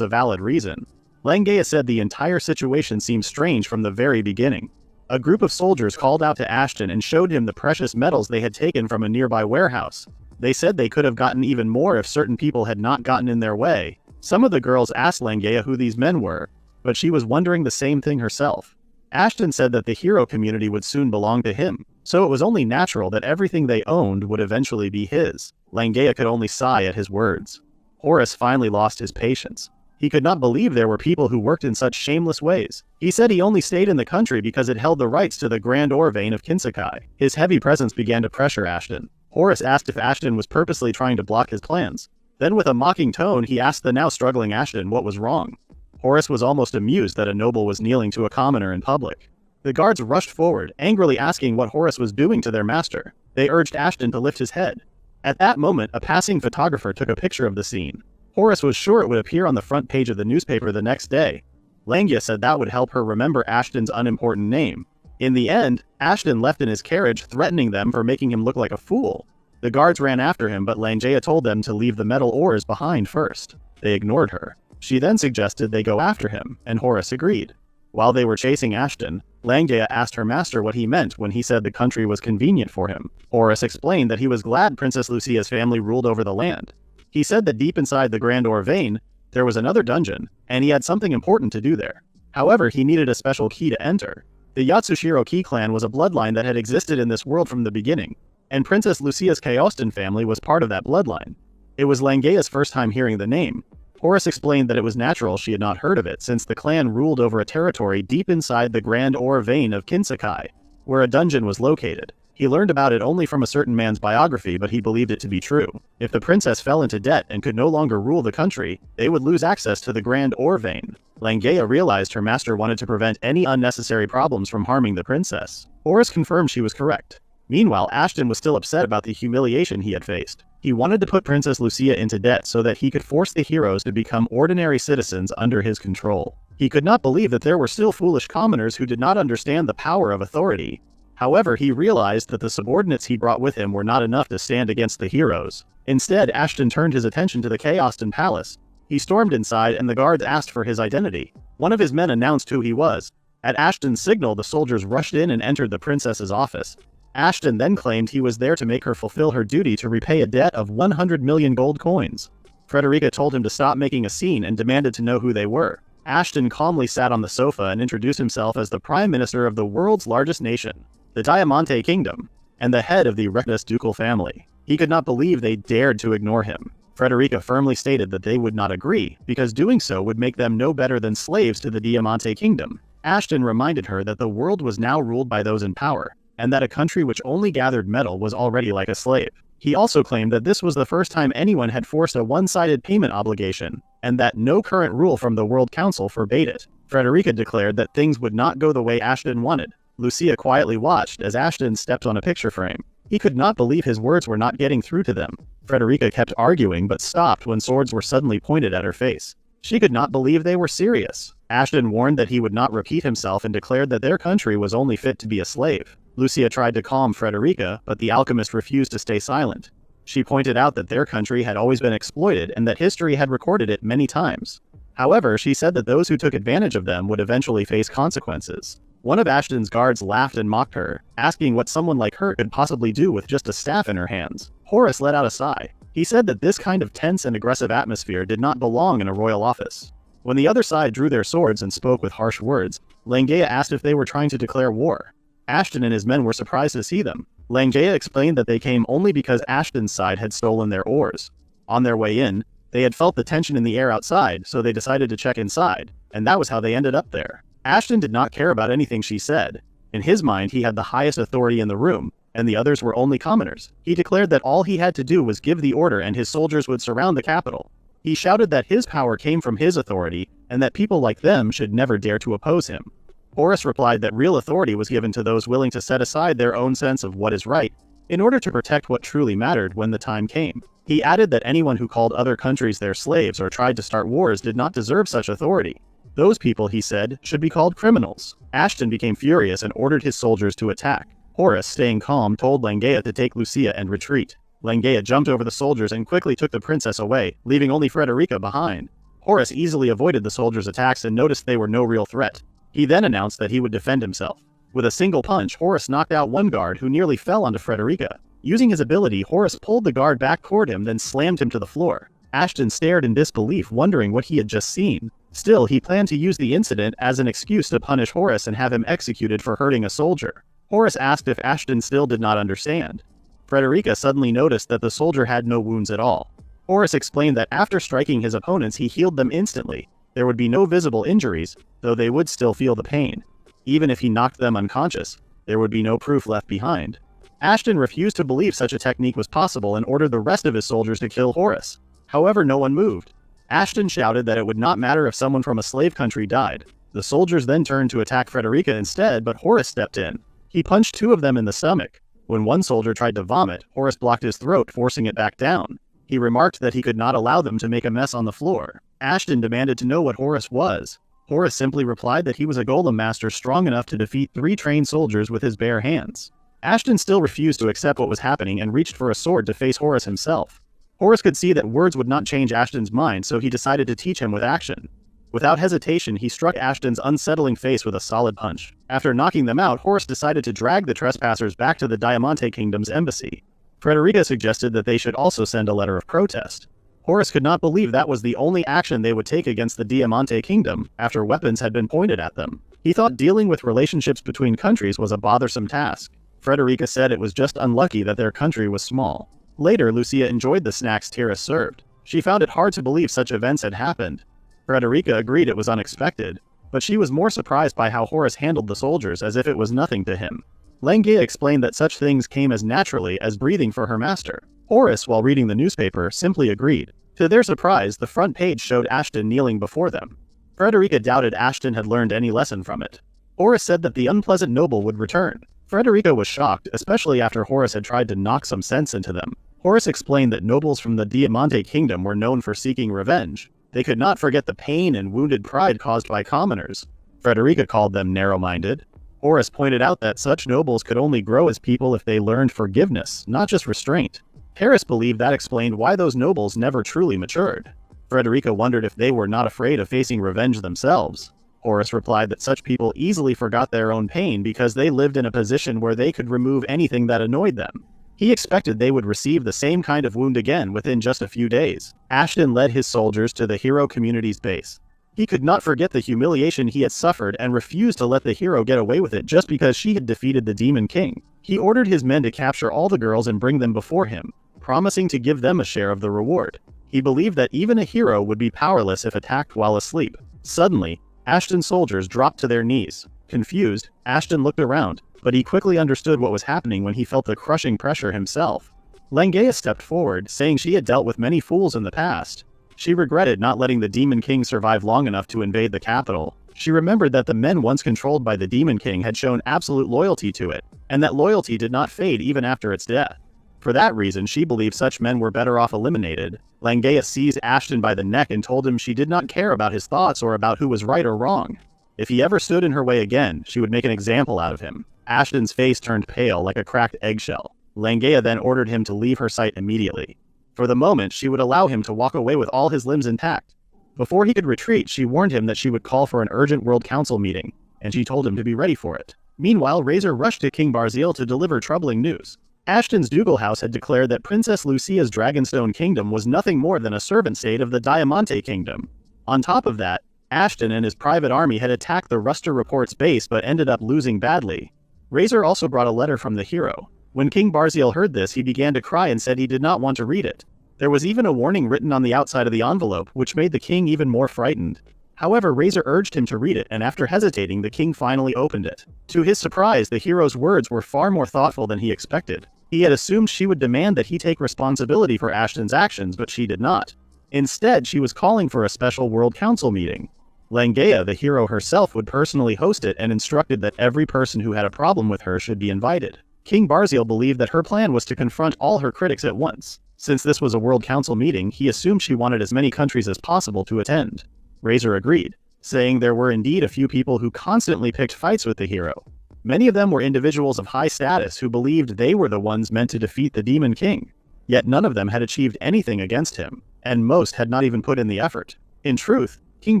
a valid reason. Langea said the entire situation seemed strange from the very beginning. A group of soldiers called out to Ashton and showed him the precious metals they had taken from a nearby warehouse. They said they could have gotten even more if certain people had not gotten in their way. Some of the girls asked Langea who these men were, but she was wondering the same thing herself. Ashton said that the hero community would soon belong to him, so it was only natural that everything they owned would eventually be his. Langea could only sigh at his words. Horus finally lost his patience. He could not believe there were people who worked in such shameless ways. He said he only stayed in the country because it held the rights to the Grand Ore Vein of Kinsakai. His heavy presence began to pressure Ashton. Horus asked if Ashton was purposely trying to block his plans. Then with a mocking tone, he asked the now struggling Ashton what was wrong. Horus was almost amused that a noble was kneeling to a commoner in public. The guards rushed forward, angrily asking what Horus was doing to their master. They urged Ashton to lift his head. At that moment, a passing photographer took a picture of the scene. Horus was sure it would appear on the front page of the newspaper the next day. Langea said that would help her remember Ashton's unimportant name. In the end, Ashton left in his carriage, threatening them for making him look like a fool. The guards ran after him, but Langea told them to leave the metal ores behind first. They ignored her. She then suggested they go after him, and Horus agreed. While they were chasing Ashton, Langea asked her master what he meant when he said the country was convenient for him. Horus explained that he was glad Princess Lucia's family ruled over the land. He said that deep inside the Grand Ore Vein, there was another dungeon, and he had something important to do there. However, he needed a special key to enter. The Yatsushiro Key clan was a bloodline that had existed in this world from the beginning, and Princess Lucia's Chaostin family was part of that bloodline. It was Langea's first time hearing the name. Horus explained that it was natural she had not heard of it since the clan ruled over a territory deep inside the Grand Ore Vein of Kinsakai, where a dungeon was located. He learned about it only from a certain man's biography, but he believed it to be true. If the princess fell into debt and could no longer rule the country, they would lose access to the Grand Ore Vein. Langea realized her master wanted to prevent any unnecessary problems from harming the princess. Horus confirmed she was correct. Meanwhile, Ashton was still upset about the humiliation he had faced. He wanted to put Princess Lucia into debt so that he could force the heroes to become ordinary citizens under his control. He could not believe that there were still foolish commoners who did not understand the power of authority. However, he realized that the subordinates he brought with him were not enough to stand against the heroes. Instead, Ashton turned his attention to the Chaostin Palace. He stormed inside and the guards asked for his identity. One of his men announced who he was. At Ashton's signal, the soldiers rushed in and entered the princess's office. Ashton then claimed he was there to make her fulfill her duty to repay a debt of 100 million gold coins. Frederica told him to stop making a scene and demanded to know who they were. Ashton calmly sat on the sofa and introduced himself as the Prime Minister of the world's largest nation, the Diamante Kingdom, and the head of the Rectus ducal family. He could not believe they dared to ignore him. Frederica firmly stated that they would not agree, because doing so would make them no better than slaves to the Diamante Kingdom. Ashton reminded her that the world was now ruled by those in power, and that a country which only gathered metal was already like a slave. He also claimed that this was the first time anyone had forced a one-sided payment obligation, and that no current rule from the World Council forbade it. Frederica declared that things would not go the way Ashton wanted. Lucia quietly watched as Ashton stepped on a picture frame. He could not believe his words were not getting through to them. Frederica kept arguing but stopped when swords were suddenly pointed at her face. She could not believe they were serious. Ashton warned that he would not repeat himself and declared that their country was only fit to be a slave. Lucia tried to calm Frederica, but the alchemist refused to stay silent. She pointed out that their country had always been exploited and that history had recorded it many times. However, she said that those who took advantage of them would eventually face consequences. One of Ashton's guards laughed and mocked her, asking what someone like her could possibly do with just a staff in her hands. Horace let out a sigh. He said that this kind of tense and aggressive atmosphere did not belong in a royal office. When the other side drew their swords and spoke with harsh words, Langea asked if they were trying to declare war. Ashton and his men were surprised to see them. Langea explained that they came only because Ashton's side had stolen their oars. On their way in, they had felt the tension in the air outside, so they decided to check inside, and that was how they ended up there. Ashton did not care about anything she said. In his mind, he had the highest authority in the room, and the others were only commoners. He declared that all he had to do was give the order and his soldiers would surround the capital. He shouted that his power came from his authority, and that people like them should never dare to oppose him. Horace replied that real authority was given to those willing to set aside their own sense of what is right, in order to protect what truly mattered when the time came. He added that anyone who called other countries their slaves or tried to start wars did not deserve such authority. Those people, he said, should be called criminals. Ashton became furious and ordered his soldiers to attack. Horace, staying calm, told Langea to take Lucia and retreat. Langea jumped over the soldiers and quickly took the princess away, leaving only Frederica behind. Horace easily avoided the soldiers' attacks and noticed they were no real threat. He then announced that he would defend himself. With a single punch, Horace knocked out one guard who nearly fell onto Frederica. Using his ability, Horace pulled the guard back toward him, then slammed him to the floor. Ashton stared in disbelief, wondering what he had just seen. Still, he planned to use the incident as an excuse to punish Horace and have him executed for hurting a soldier. Horace asked if Ashton still did not understand. Frederica suddenly noticed that the soldier had no wounds at all. Horace explained that after striking his opponents, he healed them instantly. There would be no visible injuries, though they would still feel the pain. Even if he knocked them unconscious, there would be no proof left behind. Ashton refused to believe such a technique was possible and ordered the rest of his soldiers to kill Horace. However, no one moved. Ashton shouted that it would not matter if someone from a slave country died. The soldiers then turned to attack Frederica instead, but Horace stepped in. He punched two of them in the stomach. When one soldier tried to vomit, Horace blocked his throat, forcing it back down. He remarked that he could not allow them to make a mess on the floor. Ashton demanded to know what Horace was. Horace simply replied that he was a golem master strong enough to defeat 3 trained soldiers with his bare hands. Ashton still refused to accept what was happening and reached for a sword to face Horace himself. Horace could see that words would not change Ashton's mind, so he decided to teach him with action. Without hesitation, he struck Ashton's unsettling face with a solid punch. After knocking them out, Horace decided to drag the trespassers back to the Diamante Kingdom's embassy. Frederica suggested that they should also send a letter of protest. Horace could not believe that was the only action they would take against the Diamante Kingdom, after weapons had been pointed at them. He thought dealing with relationships between countries was a bothersome task. Frederica said it was just unlucky that their country was small. Later, Lucia enjoyed the snacks Tyrus served. She found it hard to believe such events had happened. Frederica agreed it was unexpected, but she was more surprised by how Horace handled the soldiers as if it was nothing to him. Langea explained that such things came as naturally as breathing for her master. Horace, while reading the newspaper, simply agreed. To their surprise, the front page showed Ashton kneeling before them. Frederica doubted Ashton had learned any lesson from it. Horace said that the unpleasant noble would return. Frederica was shocked, especially after Horace had tried to knock some sense into them. Horace explained that nobles from the Diamante Kingdom were known for seeking revenge. They could not forget the pain and wounded pride caused by commoners. Frederica called them narrow-minded. Horace pointed out that such nobles could only grow as people if they learned forgiveness, not just restraint. Harris believed that explained why those nobles never truly matured. Frederica wondered if they were not afraid of facing revenge themselves. Horace replied that such people easily forgot their own pain because they lived in a position where they could remove anything that annoyed them. He expected they would receive the same kind of wound again within just a few days. Ashton led his soldiers to the hero community's base. He could not forget the humiliation he had suffered and refused to let the hero get away with it just because she had defeated the Demon King. He ordered his men to capture all the girls and bring them before him, promising to give them a share of the reward. He believed that even a hero would be powerless if attacked while asleep. Suddenly, Ashton's soldiers dropped to their knees. Confused, Ashton looked around, but he quickly understood what was happening when he felt the crushing pressure himself. Langea stepped forward, saying she had dealt with many fools in the past. She regretted not letting the Demon King survive long enough to invade the capital. She remembered that the men once controlled by the Demon King had shown absolute loyalty to it, and that loyalty did not fade even after its death. For that reason, she believed such men were better off eliminated. Langea seized Ashton by the neck and told him she did not care about his thoughts or about who was right or wrong. If he ever stood in her way again, she would make an example out of him. Ashton's face turned pale like a cracked eggshell. Langea then ordered him to leave her sight immediately. For the moment, she would allow him to walk away with all his limbs intact. Before he could retreat, she warned him that she would call for an urgent World Council meeting, and she told him to be ready for it. Meanwhile, Razor rushed to King Barziel to deliver troubling news. Ashton's Dougal house had declared that Princess Lucia's Dragonstone Kingdom was nothing more than a servant state of the Diamante Kingdom. On top of that, Ashton and his private army had attacked the Ruster Report's base but ended up losing badly. Razor also brought a letter from the hero. When King Barziel heard this, he began to cry and said he did not want to read it. There was even a warning written on the outside of the envelope, which made the king even more frightened. However, Razor urged him to read it, and after hesitating, the king finally opened it. To his surprise, the hero's words were far more thoughtful than he expected. He had assumed she would demand that he take responsibility for Ashton's actions, but she did not. Instead, she was calling for a special World Council meeting. Langea, the hero herself, would personally host it and instructed that every person who had a problem with her should be invited. King Barziel believed that her plan was to confront all her critics at once. Since this was a World Council meeting, he assumed she wanted as many countries as possible to attend. Razor agreed, saying there were indeed a few people who constantly picked fights with the hero. Many of them were individuals of high status who believed they were the ones meant to defeat the Demon King. Yet none of them had achieved anything against him, and most had not even put in the effort. In truth, King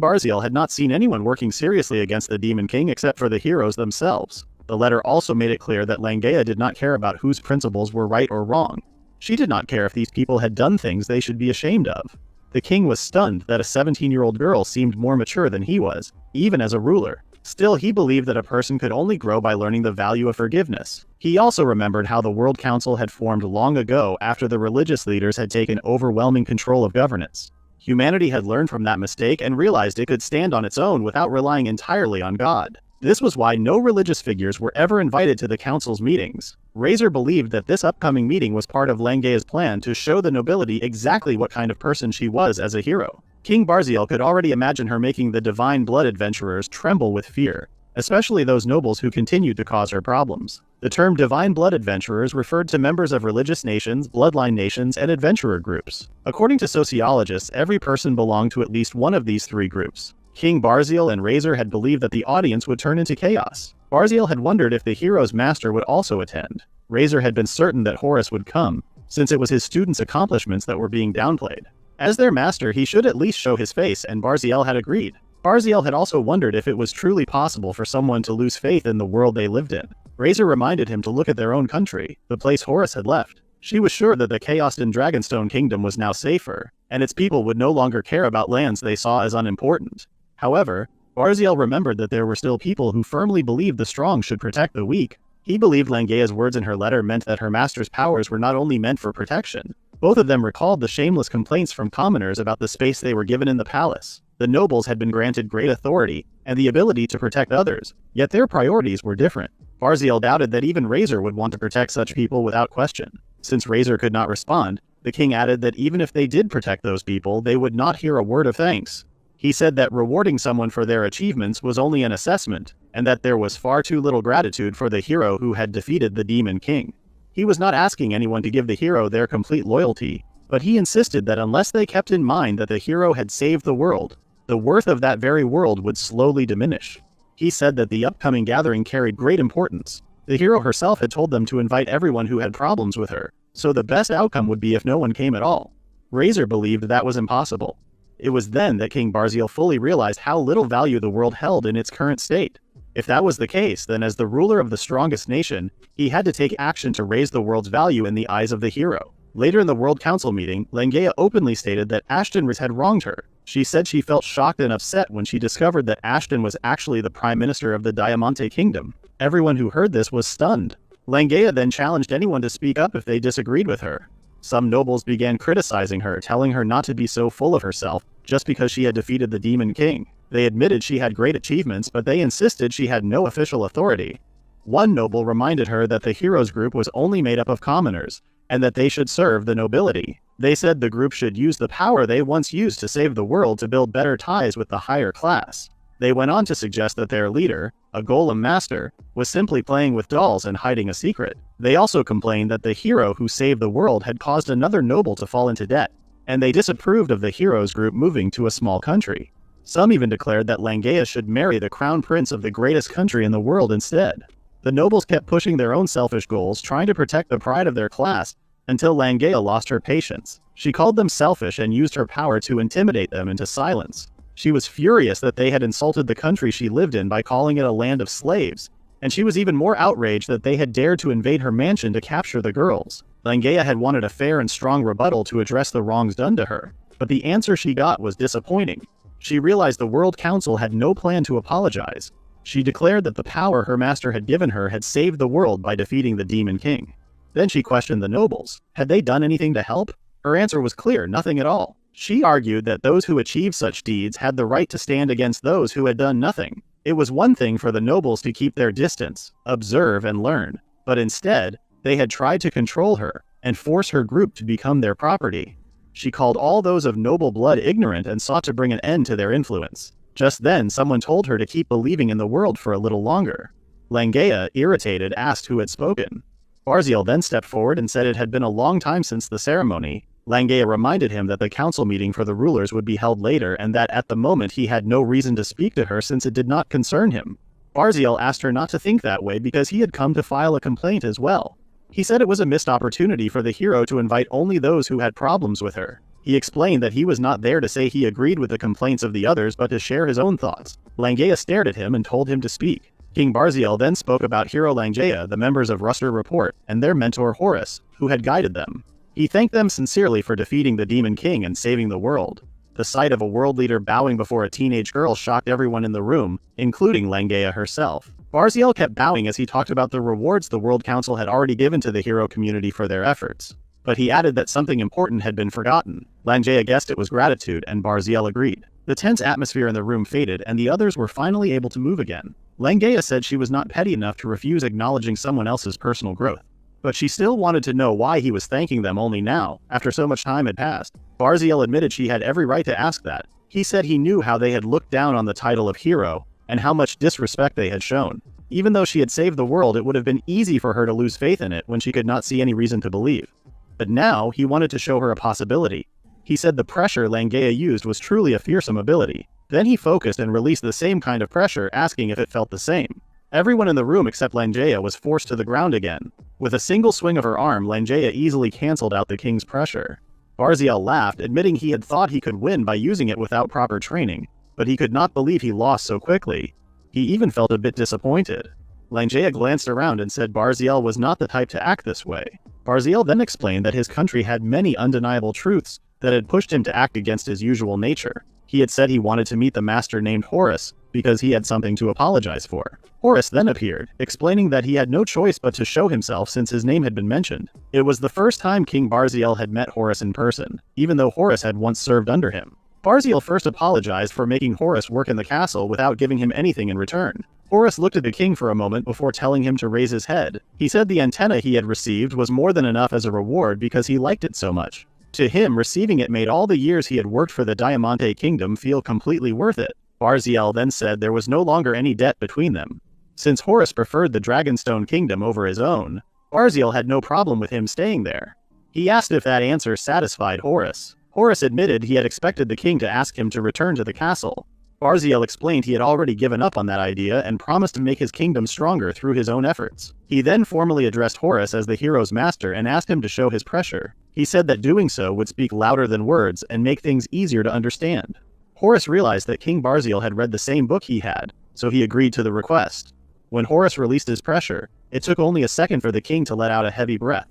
Barziel had not seen anyone working seriously against the Demon King except for the heroes themselves. The letter also made it clear that Langea did not care about whose principles were right or wrong. She did not care if these people had done things they should be ashamed of. The king was stunned that a 17-year-old girl seemed more mature than he was, even as a ruler. Still, he believed that a person could only grow by learning the value of forgiveness. He also remembered how the World Council had formed long ago after the religious leaders had taken overwhelming control of governance. Humanity had learned from that mistake and realized it could stand on its own without relying entirely on God. This was why no religious figures were ever invited to the council's meetings. Razor believed that this upcoming meeting was part of Langea's plan to show the nobility exactly what kind of person she was as a hero. King Barziel could already imagine her making the Divine Blood adventurers tremble with fear, especially those nobles who continued to cause her problems. The term Divine Blood adventurers referred to members of religious nations, bloodline nations, and adventurer groups. According to sociologists, every person belonged to at least one of these three groups. King Barziel and Razor had believed that the audience would turn into chaos. Barziel had wondered if the hero's master would also attend. Razor had been certain that Horus would come, since it was his students' accomplishments that were being downplayed. As their master, he should at least show his face, and Barziel had agreed. Barziel had also wondered if it was truly possible for someone to lose faith in the world they lived in. Razor reminded him to look at their own country, the place Horus had left. She was sure that the Chaosdan Dragonstone Kingdom was now safer, and its people would no longer care about lands they saw as unimportant. However, Barziel remembered that there were still people who firmly believed the strong should protect the weak. He believed Langea's words in her letter meant that her master's powers were not only meant for protection. Both of them recalled the shameless complaints from commoners about the space they were given in the palace. The nobles had been granted great authority and the ability to protect others, yet their priorities were different. Barziel doubted that even Razor would want to protect such people without question. Since Razor could not respond, the king added that even if they did protect those people, they would not hear a word of thanks. He said that rewarding someone for their achievements was only an assessment, and that there was far too little gratitude for the hero who had defeated the Demon King. He was not asking anyone to give the hero their complete loyalty, but he insisted that unless they kept in mind that the hero had saved the world, the worth of that very world would slowly diminish. He said that the upcoming gathering carried great importance. The hero herself had told them to invite everyone who had problems with her, so the best outcome would be if no one came at all. Razor believed that was impossible. It was then that King Barziel fully realized how little value the world held in its current state. If that was the case, then as the ruler of the strongest nation, he had to take action to raise the world's value in the eyes of the hero. Later in the World Council meeting, Langea openly stated that Ashton had wronged her. She said she felt shocked and upset when she discovered that Ashton was actually the Prime Minister of the Diamante Kingdom. Everyone who heard this was stunned. Langea then challenged anyone to speak up if they disagreed with her. Some nobles began criticizing her, telling her not to be so full of herself just because she had defeated the Demon King. They admitted she had great achievements, but they insisted she had no official authority. One noble reminded her that the heroes group was only made up of commoners, and that they should serve the nobility. They said the group should use the power they once used to save the world to build better ties with the higher class. They went on to suggest that their leader, a Golem master, was simply playing with dolls and hiding a secret. They also complained that the hero who saved the world had caused another noble to fall into debt, and they disapproved of the heroes group moving to a small country. Some even declared that Langea should marry the crown prince of the greatest country in the world instead. The nobles kept pushing their own selfish goals, trying to protect the pride of their class, until Langea lost her patience. She called them selfish and used her power to intimidate them into silence. She was furious that they had insulted the country she lived in by calling it a land of slaves, and she was even more outraged that they had dared to invade her mansion to capture the girls. Langea had wanted a fair and strong rebuttal to address the wrongs done to her, but the answer she got was disappointing. She realized the World Council had no plan to apologize. She declared that the power her master had given her had saved the world by defeating the Demon King. Then she questioned the nobles. Had they done anything to help? Her answer was clear, nothing at all. She argued that those who achieved such deeds had the right to stand against those who had done nothing. It was one thing for the nobles to keep their distance, observe and learn, but instead, they had tried to control her and force her group to become their property. She called all those of noble blood ignorant and sought to bring an end to their influence. Just then, someone told her to keep believing in the world for a little longer. Langea, irritated, asked who had spoken. Barziel then stepped forward and said it had been a long time since the ceremony. Langea reminded him that the council meeting for the rulers would be held later and that at the moment he had no reason to speak to her since it did not concern him. Barziel asked her not to think that way because he had come to file a complaint as well. He said it was a missed opportunity for the hero to invite only those who had problems with her. He explained that he was not there to say he agreed with the complaints of the others but to share his own thoughts. Langea stared at him and told him to speak. King Barziel then spoke about Hero Langea, the members of Ruster Report, and their mentor Horus, who had guided them. He thanked them sincerely for defeating the Demon King and saving the world. The sight of a world leader bowing before a teenage girl shocked everyone in the room, including Langea herself. Barziel kept bowing as he talked about the rewards the World Council had already given to the hero community for their efforts. But he added that something important had been forgotten. Langea guessed it was gratitude, and Barziel agreed. The tense atmosphere in the room faded, and the others were finally able to move again. Langea said she was not petty enough to refuse acknowledging someone else's personal growth. But she still wanted to know why he was thanking them only now, after so much time had passed. Barziel admitted she had every right to ask that. He said he knew how they had looked down on the title of hero, and how much disrespect they had shown. Even though she had saved the world, it would have been easy for her to lose faith in it when she could not see any reason to believe. But now, he wanted to show her a possibility. He said the pressure Langea used was truly a fearsome ability. Then he focused and released the same kind of pressure, asking if it felt the same. Everyone in the room except Langea was forced to the ground again. With a single swing of her arm, Langea easily cancelled out the king's pressure. Barziel laughed, admitting he had thought he could win by using it without proper training, but he could not believe he lost so quickly. He even felt a bit disappointed. Langea glanced around and said Barziel was not the type to act this way. Barziel then explained that his country had many undeniable truths that had pushed him to act against his usual nature. He had said he wanted to meet the master named Horus, because he had something to apologize for. Horus then appeared, explaining that he had no choice but to show himself since his name had been mentioned. It was the first time King Barziel had met Horus in person, even though Horus had once served under him. Barziel first apologized for making Horus work in the castle without giving him anything in return. Horus looked at the king for a moment before telling him to raise his head. He said the antenna he had received was more than enough as a reward because he liked it so much. To him, receiving it made all the years he had worked for the Diamante Kingdom feel completely worth it. Barziel then said there was no longer any debt between them. Since Horus preferred the Dragonstone Kingdom over his own, Barziel had no problem with him staying there. He asked if that answer satisfied Horus. Horus admitted he had expected the king to ask him to return to the castle. Barziel explained he had already given up on that idea and promised to make his kingdom stronger through his own efforts. He then formally addressed Horus as the hero's master and asked him to show his pressure. He said that doing so would speak louder than words and make things easier to understand. Horus realized that King Barziel had read the same book he had, so he agreed to the request. When Horus released his pressure, it took only a second for the king to let out a heavy breath.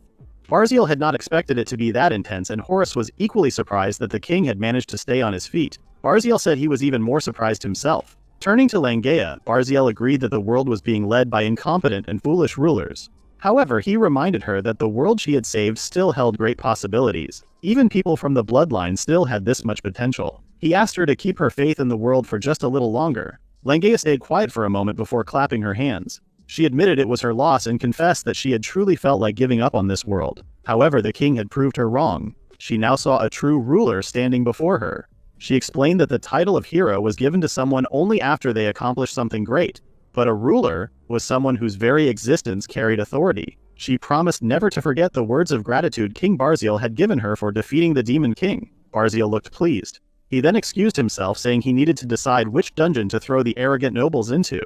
Barziel had not expected it to be that intense, and Horus was equally surprised that the king had managed to stay on his feet. Barziel said he was even more surprised himself. Turning to Langea, Barziel agreed that the world was being led by incompetent and foolish rulers. However, he reminded her that the world she had saved still held great possibilities. Even people from the bloodline still had this much potential. He asked her to keep her faith in the world for just a little longer. Langea stayed quiet for a moment before clapping her hands. She admitted it was her loss and confessed that she had truly felt like giving up on this world. However, the king had proved her wrong. She now saw a true ruler standing before her. She explained that the title of hero was given to someone only after they accomplished something great, but a ruler was someone whose very existence carried authority. She promised never to forget the words of gratitude King Barziel had given her for defeating the Demon King. Barziel looked pleased. He then excused himself, saying he needed to decide which dungeon to throw the arrogant nobles into.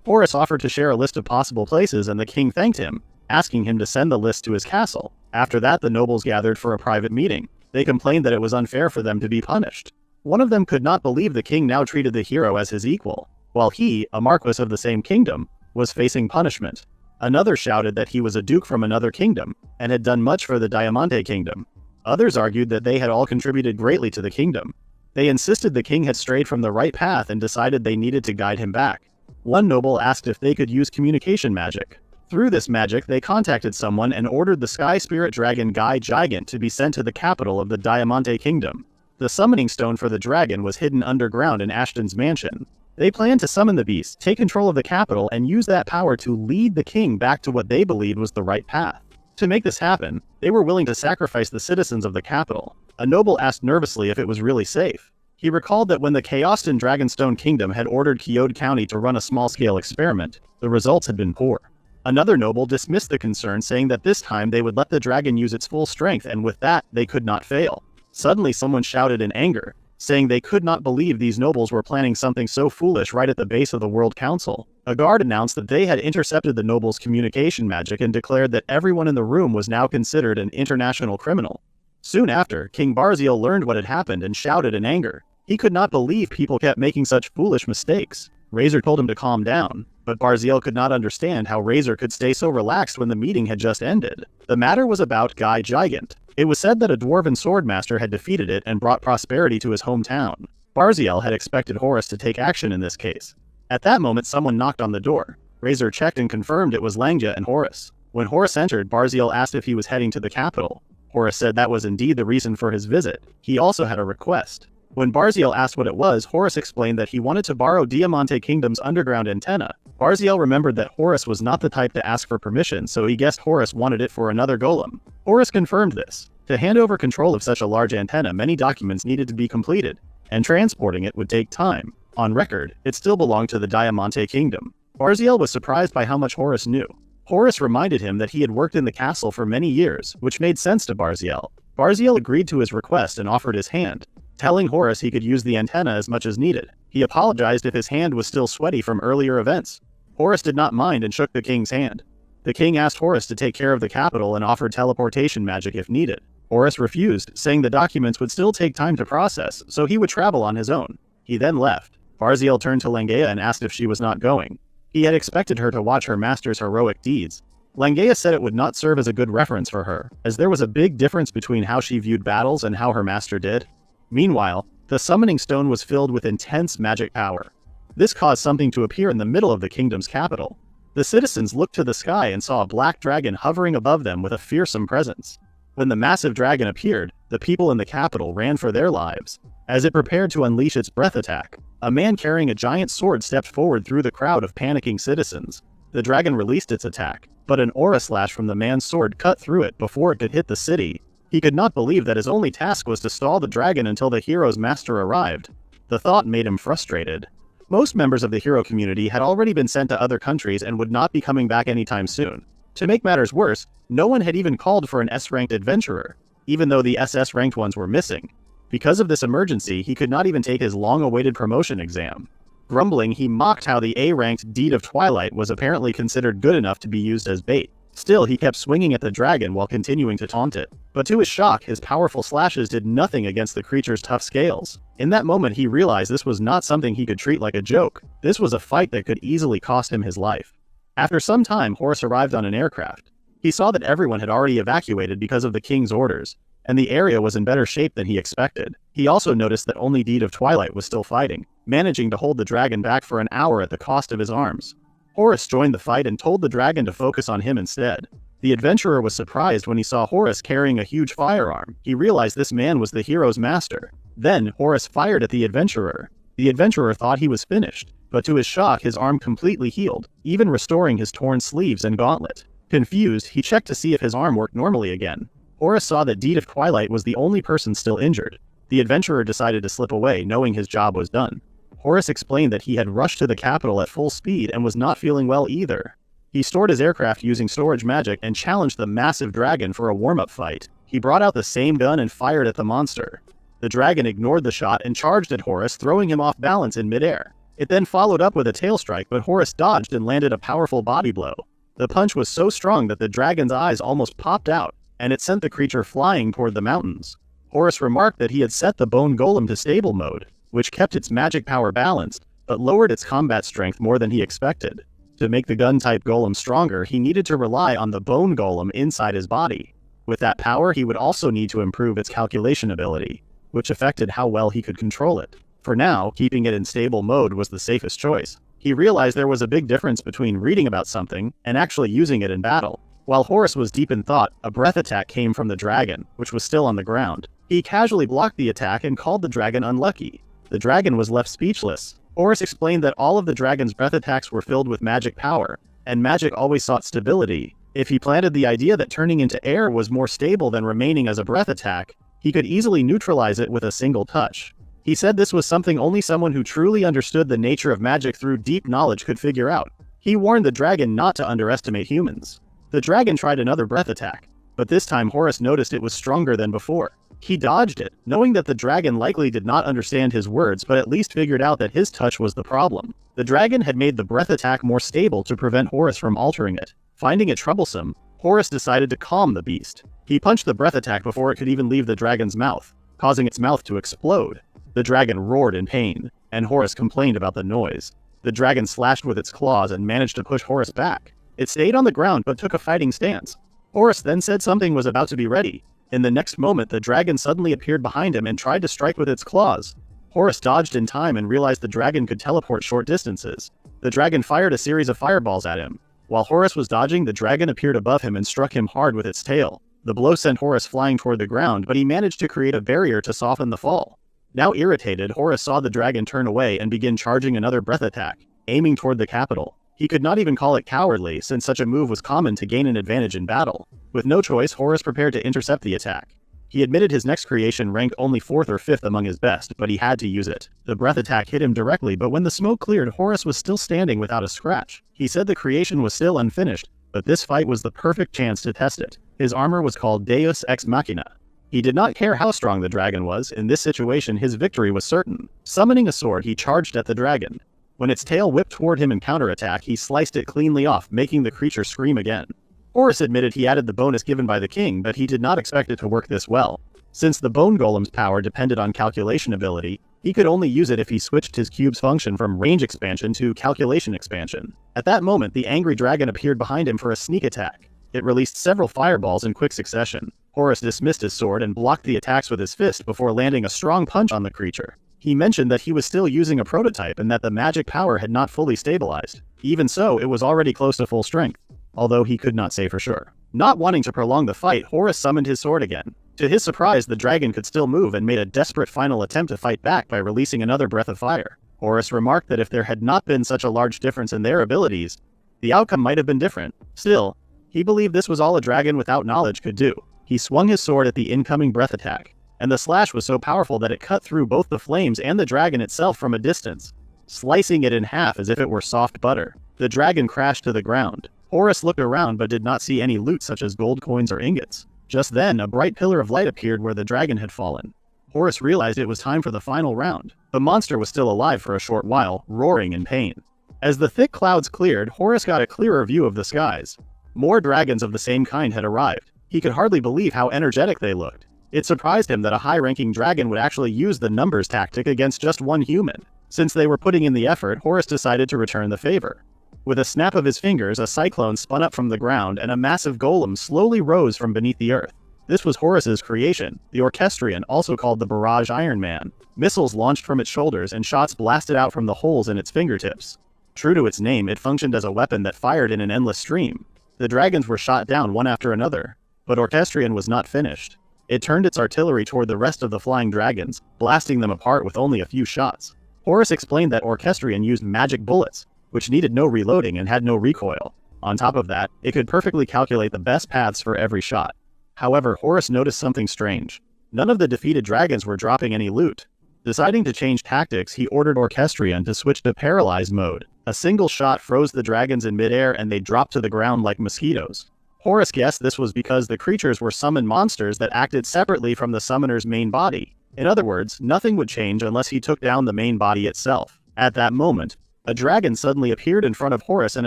Horace offered to share a list of possible places and the king thanked him, asking him to send the list to his castle. After that, the nobles gathered for a private meeting. They complained that it was unfair for them to be punished. One of them could not believe the king now treated the hero as his equal, while he, a marquis of the same kingdom, was facing punishment. Another shouted that he was a duke from another kingdom, and had done much for the Diamante kingdom. Others argued that they had all contributed greatly to the kingdom. They insisted the king had strayed from the right path and decided they needed to guide him back. One noble asked if they could use communication magic. Through this magic, they contacted someone and ordered the sky spirit dragon Guy Gigant to be sent to the capital of the Diamante kingdom. The summoning stone for the dragon was hidden underground in Ashton's mansion. They planned to summon the beast, take control of the capital, and use that power to lead the king back to what they believed was the right path. To make this happen, they were willing to sacrifice the citizens of the capital. A noble asked nervously if it was really safe. He recalled that when the Chaoston Dragonstone Kingdom had ordered Quixote County to run a small-scale experiment, the results had been poor. Another noble dismissed the concern, saying that this time they would let the dragon use its full strength, and with that, they could not fail. Suddenly someone shouted in anger, saying they could not believe these nobles were planning something so foolish right at the base of the World Council. A guard announced that they had intercepted the nobles' communication magic and declared that everyone in the room was now considered an international criminal. Soon after, King Barziel learned what had happened and shouted in anger. He could not believe people kept making such foolish mistakes. Razor told him to calm down, but Barziel could not understand how Razor could stay so relaxed when the meeting had just ended. The matter was about Guy Gigant. It was said that a dwarven swordmaster had defeated it and brought prosperity to his hometown. Barziel had expected Horace to take action in this case. At that moment, someone knocked on the door. Razor checked and confirmed it was Langja and Horace. When Horace entered, Barziel asked if he was heading to the capital. Horace said that was indeed the reason for his visit. He also had a request. When Barziel asked what it was, Horace explained that he wanted to borrow Diamante Kingdom's underground antenna. Barziel remembered that Horace was not the type to ask for permission, so he guessed Horace wanted it for another golem. Horace confirmed this. To hand over control of such a large antenna, many documents needed to be completed, and transporting it would take time. On record, it still belonged to the Diamante Kingdom. Barziel was surprised by how much Horace knew. Horace reminded him that he had worked in the castle for many years, which made sense to Barziel. Barziel agreed to his request and offered his hand, telling Horace he could use the antenna as much as needed. He apologized if his hand was still sweaty from earlier events. Horace did not mind and shook the king's hand. The king asked Horace to take care of the capital and offered teleportation magic if needed. Horace refused, saying the documents would still take time to process, so he would travel on his own. He then left. Barziel turned to Langea and asked if she was not going. He had expected her to watch her master's heroic deeds. Langea said it would not serve as a good reference for her, as there was a big difference between how she viewed battles and how her master did. Meanwhile, the summoning stone was filled with intense magic power. This caused something to appear in the middle of the kingdom's capital. The citizens looked to the sky and saw a black dragon hovering above them with a fearsome presence. When the massive dragon appeared, the people in the capital ran for their lives. As it prepared to unleash its breath attack, a man carrying a giant sword stepped forward through the crowd of panicking citizens. The dragon released its attack, but an aura slash from the man's sword cut through it before it could hit the city. He could not believe that his only task was to stall the dragon until the hero's master arrived. The thought made him frustrated. Most members of the hero community had already been sent to other countries and would not be coming back anytime soon. To make matters worse, no one had even called for an S-ranked adventurer, even though the SS-ranked ones were missing. Because of this emergency, he could not even take his long-awaited promotion exam. Grumbling, he mocked how the A-ranked Deed of Twilight was apparently considered good enough to be used as bait. Still, he kept swinging at the dragon while continuing to taunt it. But to his shock, his powerful slashes did nothing against the creature's tough scales. In that moment, he realized this was not something he could treat like a joke. This was a fight that could easily cost him his life. After some time, Horace arrived on an aircraft. He saw that everyone had already evacuated because of the king's orders, and the area was in better shape than he expected. He also noticed that only Deed of Twilight was still fighting, managing to hold the dragon back for an hour at the cost of his arms. Horace joined the fight and told the dragon to focus on him instead. The adventurer was surprised when he saw Horace carrying a huge firearm. He realized this man was the hero's master. Then, Horace fired at the adventurer. The adventurer thought he was finished, but to his shock, his arm completely healed, even restoring his torn sleeves and gauntlet. Confused, he checked to see if his arm worked normally again. Horace saw that Deed of Twilight was the only person still injured. The adventurer decided to slip away, knowing his job was done. Horace explained that he had rushed to the capital at full speed and was not feeling well either. He stored his aircraft using storage magic and challenged the massive dragon for a warm-up fight. He brought out the same gun and fired at the monster. The dragon ignored the shot and charged at Horace, throwing him off balance in midair. It then followed up with a tail strike, but Horus dodged and landed a powerful body blow. The punch was so strong that the dragon's eyes almost popped out, and it sent the creature flying toward the mountains. Horus remarked that he had set the bone golem to stable mode, which kept its magic power balanced, but lowered its combat strength more than he expected. To make the gun-type golem stronger, he needed to rely on the bone golem inside his body. With that power, he would also need to improve its calculation ability, which affected how well he could control it. For now, keeping it in stable mode was the safest choice. He realized there was a big difference between reading about something and actually using it in battle. While Horus was deep in thought, a breath attack came from the dragon, which was still on the ground. He casually blocked the attack and called the dragon unlucky. The dragon was left speechless. Horus explained that all of the dragon's breath attacks were filled with magic power, and magic always sought stability. If he planted the idea that turning into air was more stable than remaining as a breath attack, he could easily neutralize it with a single touch. He said this was something only someone who truly understood the nature of magic through deep knowledge could figure out. He warned the dragon not to underestimate humans. The dragon tried another breath attack, but this time Horus noticed it was stronger than before. He dodged it, knowing that the dragon likely did not understand his words but at least figured out that his touch was the problem. The dragon had made the breath attack more stable to prevent Horus from altering it. Finding it troublesome, Horus decided to calm the beast. He punched the breath attack before it could even leave the dragon's mouth, causing its mouth to explode. The dragon roared in pain, and Horus complained about the noise. The dragon slashed with its claws and managed to push Horus back. It stayed on the ground but took a fighting stance. Horus then said something was about to be ready. In the next moment, the dragon suddenly appeared behind him and tried to strike with its claws. Horus dodged in time and realized the dragon could teleport short distances. The dragon fired a series of fireballs at him. While Horus was dodging, the dragon appeared above him and struck him hard with its tail. The blow sent Horus flying toward the ground, but he managed to create a barrier to soften the fall. Now irritated, Horus saw the dragon turn away and begin charging another breath attack, aiming toward the capital. He could not even call it cowardly, since such a move was common to gain an advantage in battle. With no choice, Horus prepared to intercept the attack. He admitted his next creation ranked only 4th or 5th among his best, but he had to use it. The breath attack hit him directly, but when the smoke cleared, Horus was still standing without a scratch. He said the creation was still unfinished, but this fight was the perfect chance to test it. His armor was called Deus Ex Machina. He did not care how strong the dragon was. In this situation, his victory was certain. Summoning a sword, he charged at the dragon. When its tail whipped toward him in counterattack, he sliced it cleanly off, making the creature scream again. Horus admitted he added the bonus given by the king, but he did not expect it to work this well. Since the bone golem's power depended on calculation ability, he could only use it if he switched his cube's function from range expansion to calculation expansion. At that moment, the angry dragon appeared behind him for a sneak attack. It released several fireballs in quick succession. Horus dismissed his sword and blocked the attacks with his fist before landing a strong punch on the creature. He mentioned that he was still using a prototype and that the magic power had not fully stabilized. Even so, it was already close to full strength, although he could not say for sure. Not wanting to prolong the fight, Horus summoned his sword again. To his surprise, the dragon could still move and made a desperate final attempt to fight back by releasing another breath of fire. Horus remarked that if there had not been such a large difference in their abilities, the outcome might have been different. Still, he believed this was all a dragon without knowledge could do. He swung his sword at the incoming breath attack, and the slash was so powerful that it cut through both the flames and the dragon itself from a distance, slicing it in half as if it were soft butter. The dragon crashed to the ground. Horus looked around but did not see any loot such as gold coins or ingots. Just then, a bright pillar of light appeared where the dragon had fallen. Horus realized it was time for the final round. The monster was still alive for a short while, roaring in pain. As the thick clouds cleared, Horus got a clearer view of the skies. More dragons of the same kind had arrived. He could hardly believe how energetic they looked. It surprised him that a high-ranking dragon would actually use the numbers tactic against just one human. Since they were putting in the effort, Horus decided to return the favor. With a snap of his fingers, a cyclone spun up from the ground and a massive golem slowly rose from beneath the earth. This was Horus's creation, the Orchestrion, also called the Barrage Iron Man. Missiles launched from its shoulders and shots blasted out from the holes in its fingertips. True to its name, it functioned as a weapon that fired in an endless stream. The dragons were shot down one after another, but Orchestrion was not finished. It turned its artillery toward the rest of the flying dragons, blasting them apart with only a few shots. Horus explained that Orchestrion used magic bullets, which needed no reloading and had no recoil. On top of that, it could perfectly calculate the best paths for every shot. However, Horus noticed something strange. None of the defeated dragons were dropping any loot. Deciding to change tactics, he ordered Orchestrion to switch to paralyzed mode. A single shot froze the dragons in midair and they dropped to the ground like mosquitoes. Horus guessed this was because the creatures were summoned monsters that acted separately from the summoner's main body. In other words, nothing would change unless he took down the main body itself. At that moment, a dragon suddenly appeared in front of Horus and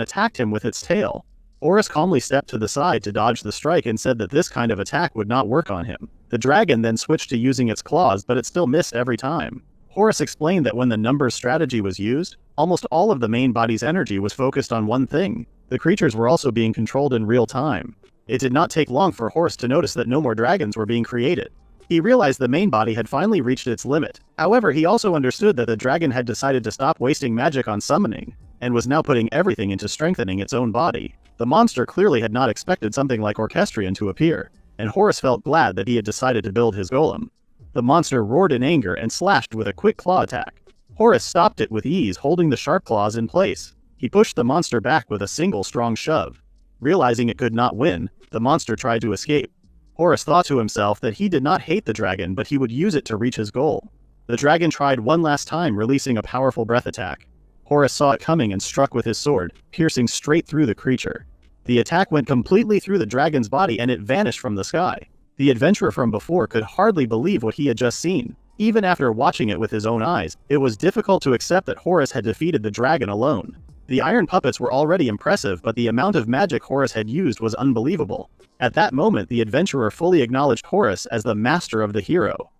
attacked him with its tail. Horus calmly stepped to the side to dodge the strike and said that this kind of attack would not work on him. The dragon then switched to using its claws, but it still missed every time. Horus explained that when the numbers strategy was used, almost all of the main body's energy was focused on one thing. The creatures were also being controlled in real time. It did not take long for Horus to notice that no more dragons were being created. He realized the main body had finally reached its limit. However, he also understood that the dragon had decided to stop wasting magic on summoning, and was now putting everything into strengthening its own body. The monster clearly had not expected something like Orchestrion to appear, and Horus felt glad that he had decided to build his golem. The monster roared in anger and slashed with a quick claw attack. Horus stopped it with ease, holding the sharp claws in place. He pushed the monster back with a single strong shove. Realizing it could not win, the monster tried to escape. Horus thought to himself that he did not hate the dragon, but he would use it to reach his goal. The dragon tried one last time, releasing a powerful breath attack. Horus saw it coming and struck with his sword, piercing straight through the creature. The attack went completely through the dragon's body and it vanished from the sky. The adventurer from before could hardly believe what he had just seen. Even after watching it with his own eyes, it was difficult to accept that Horus had defeated the dragon alone. The iron puppets were already impressive, but the amount of magic Horus had used was unbelievable. At that moment, the adventurer fully acknowledged Horus as the master of the hero.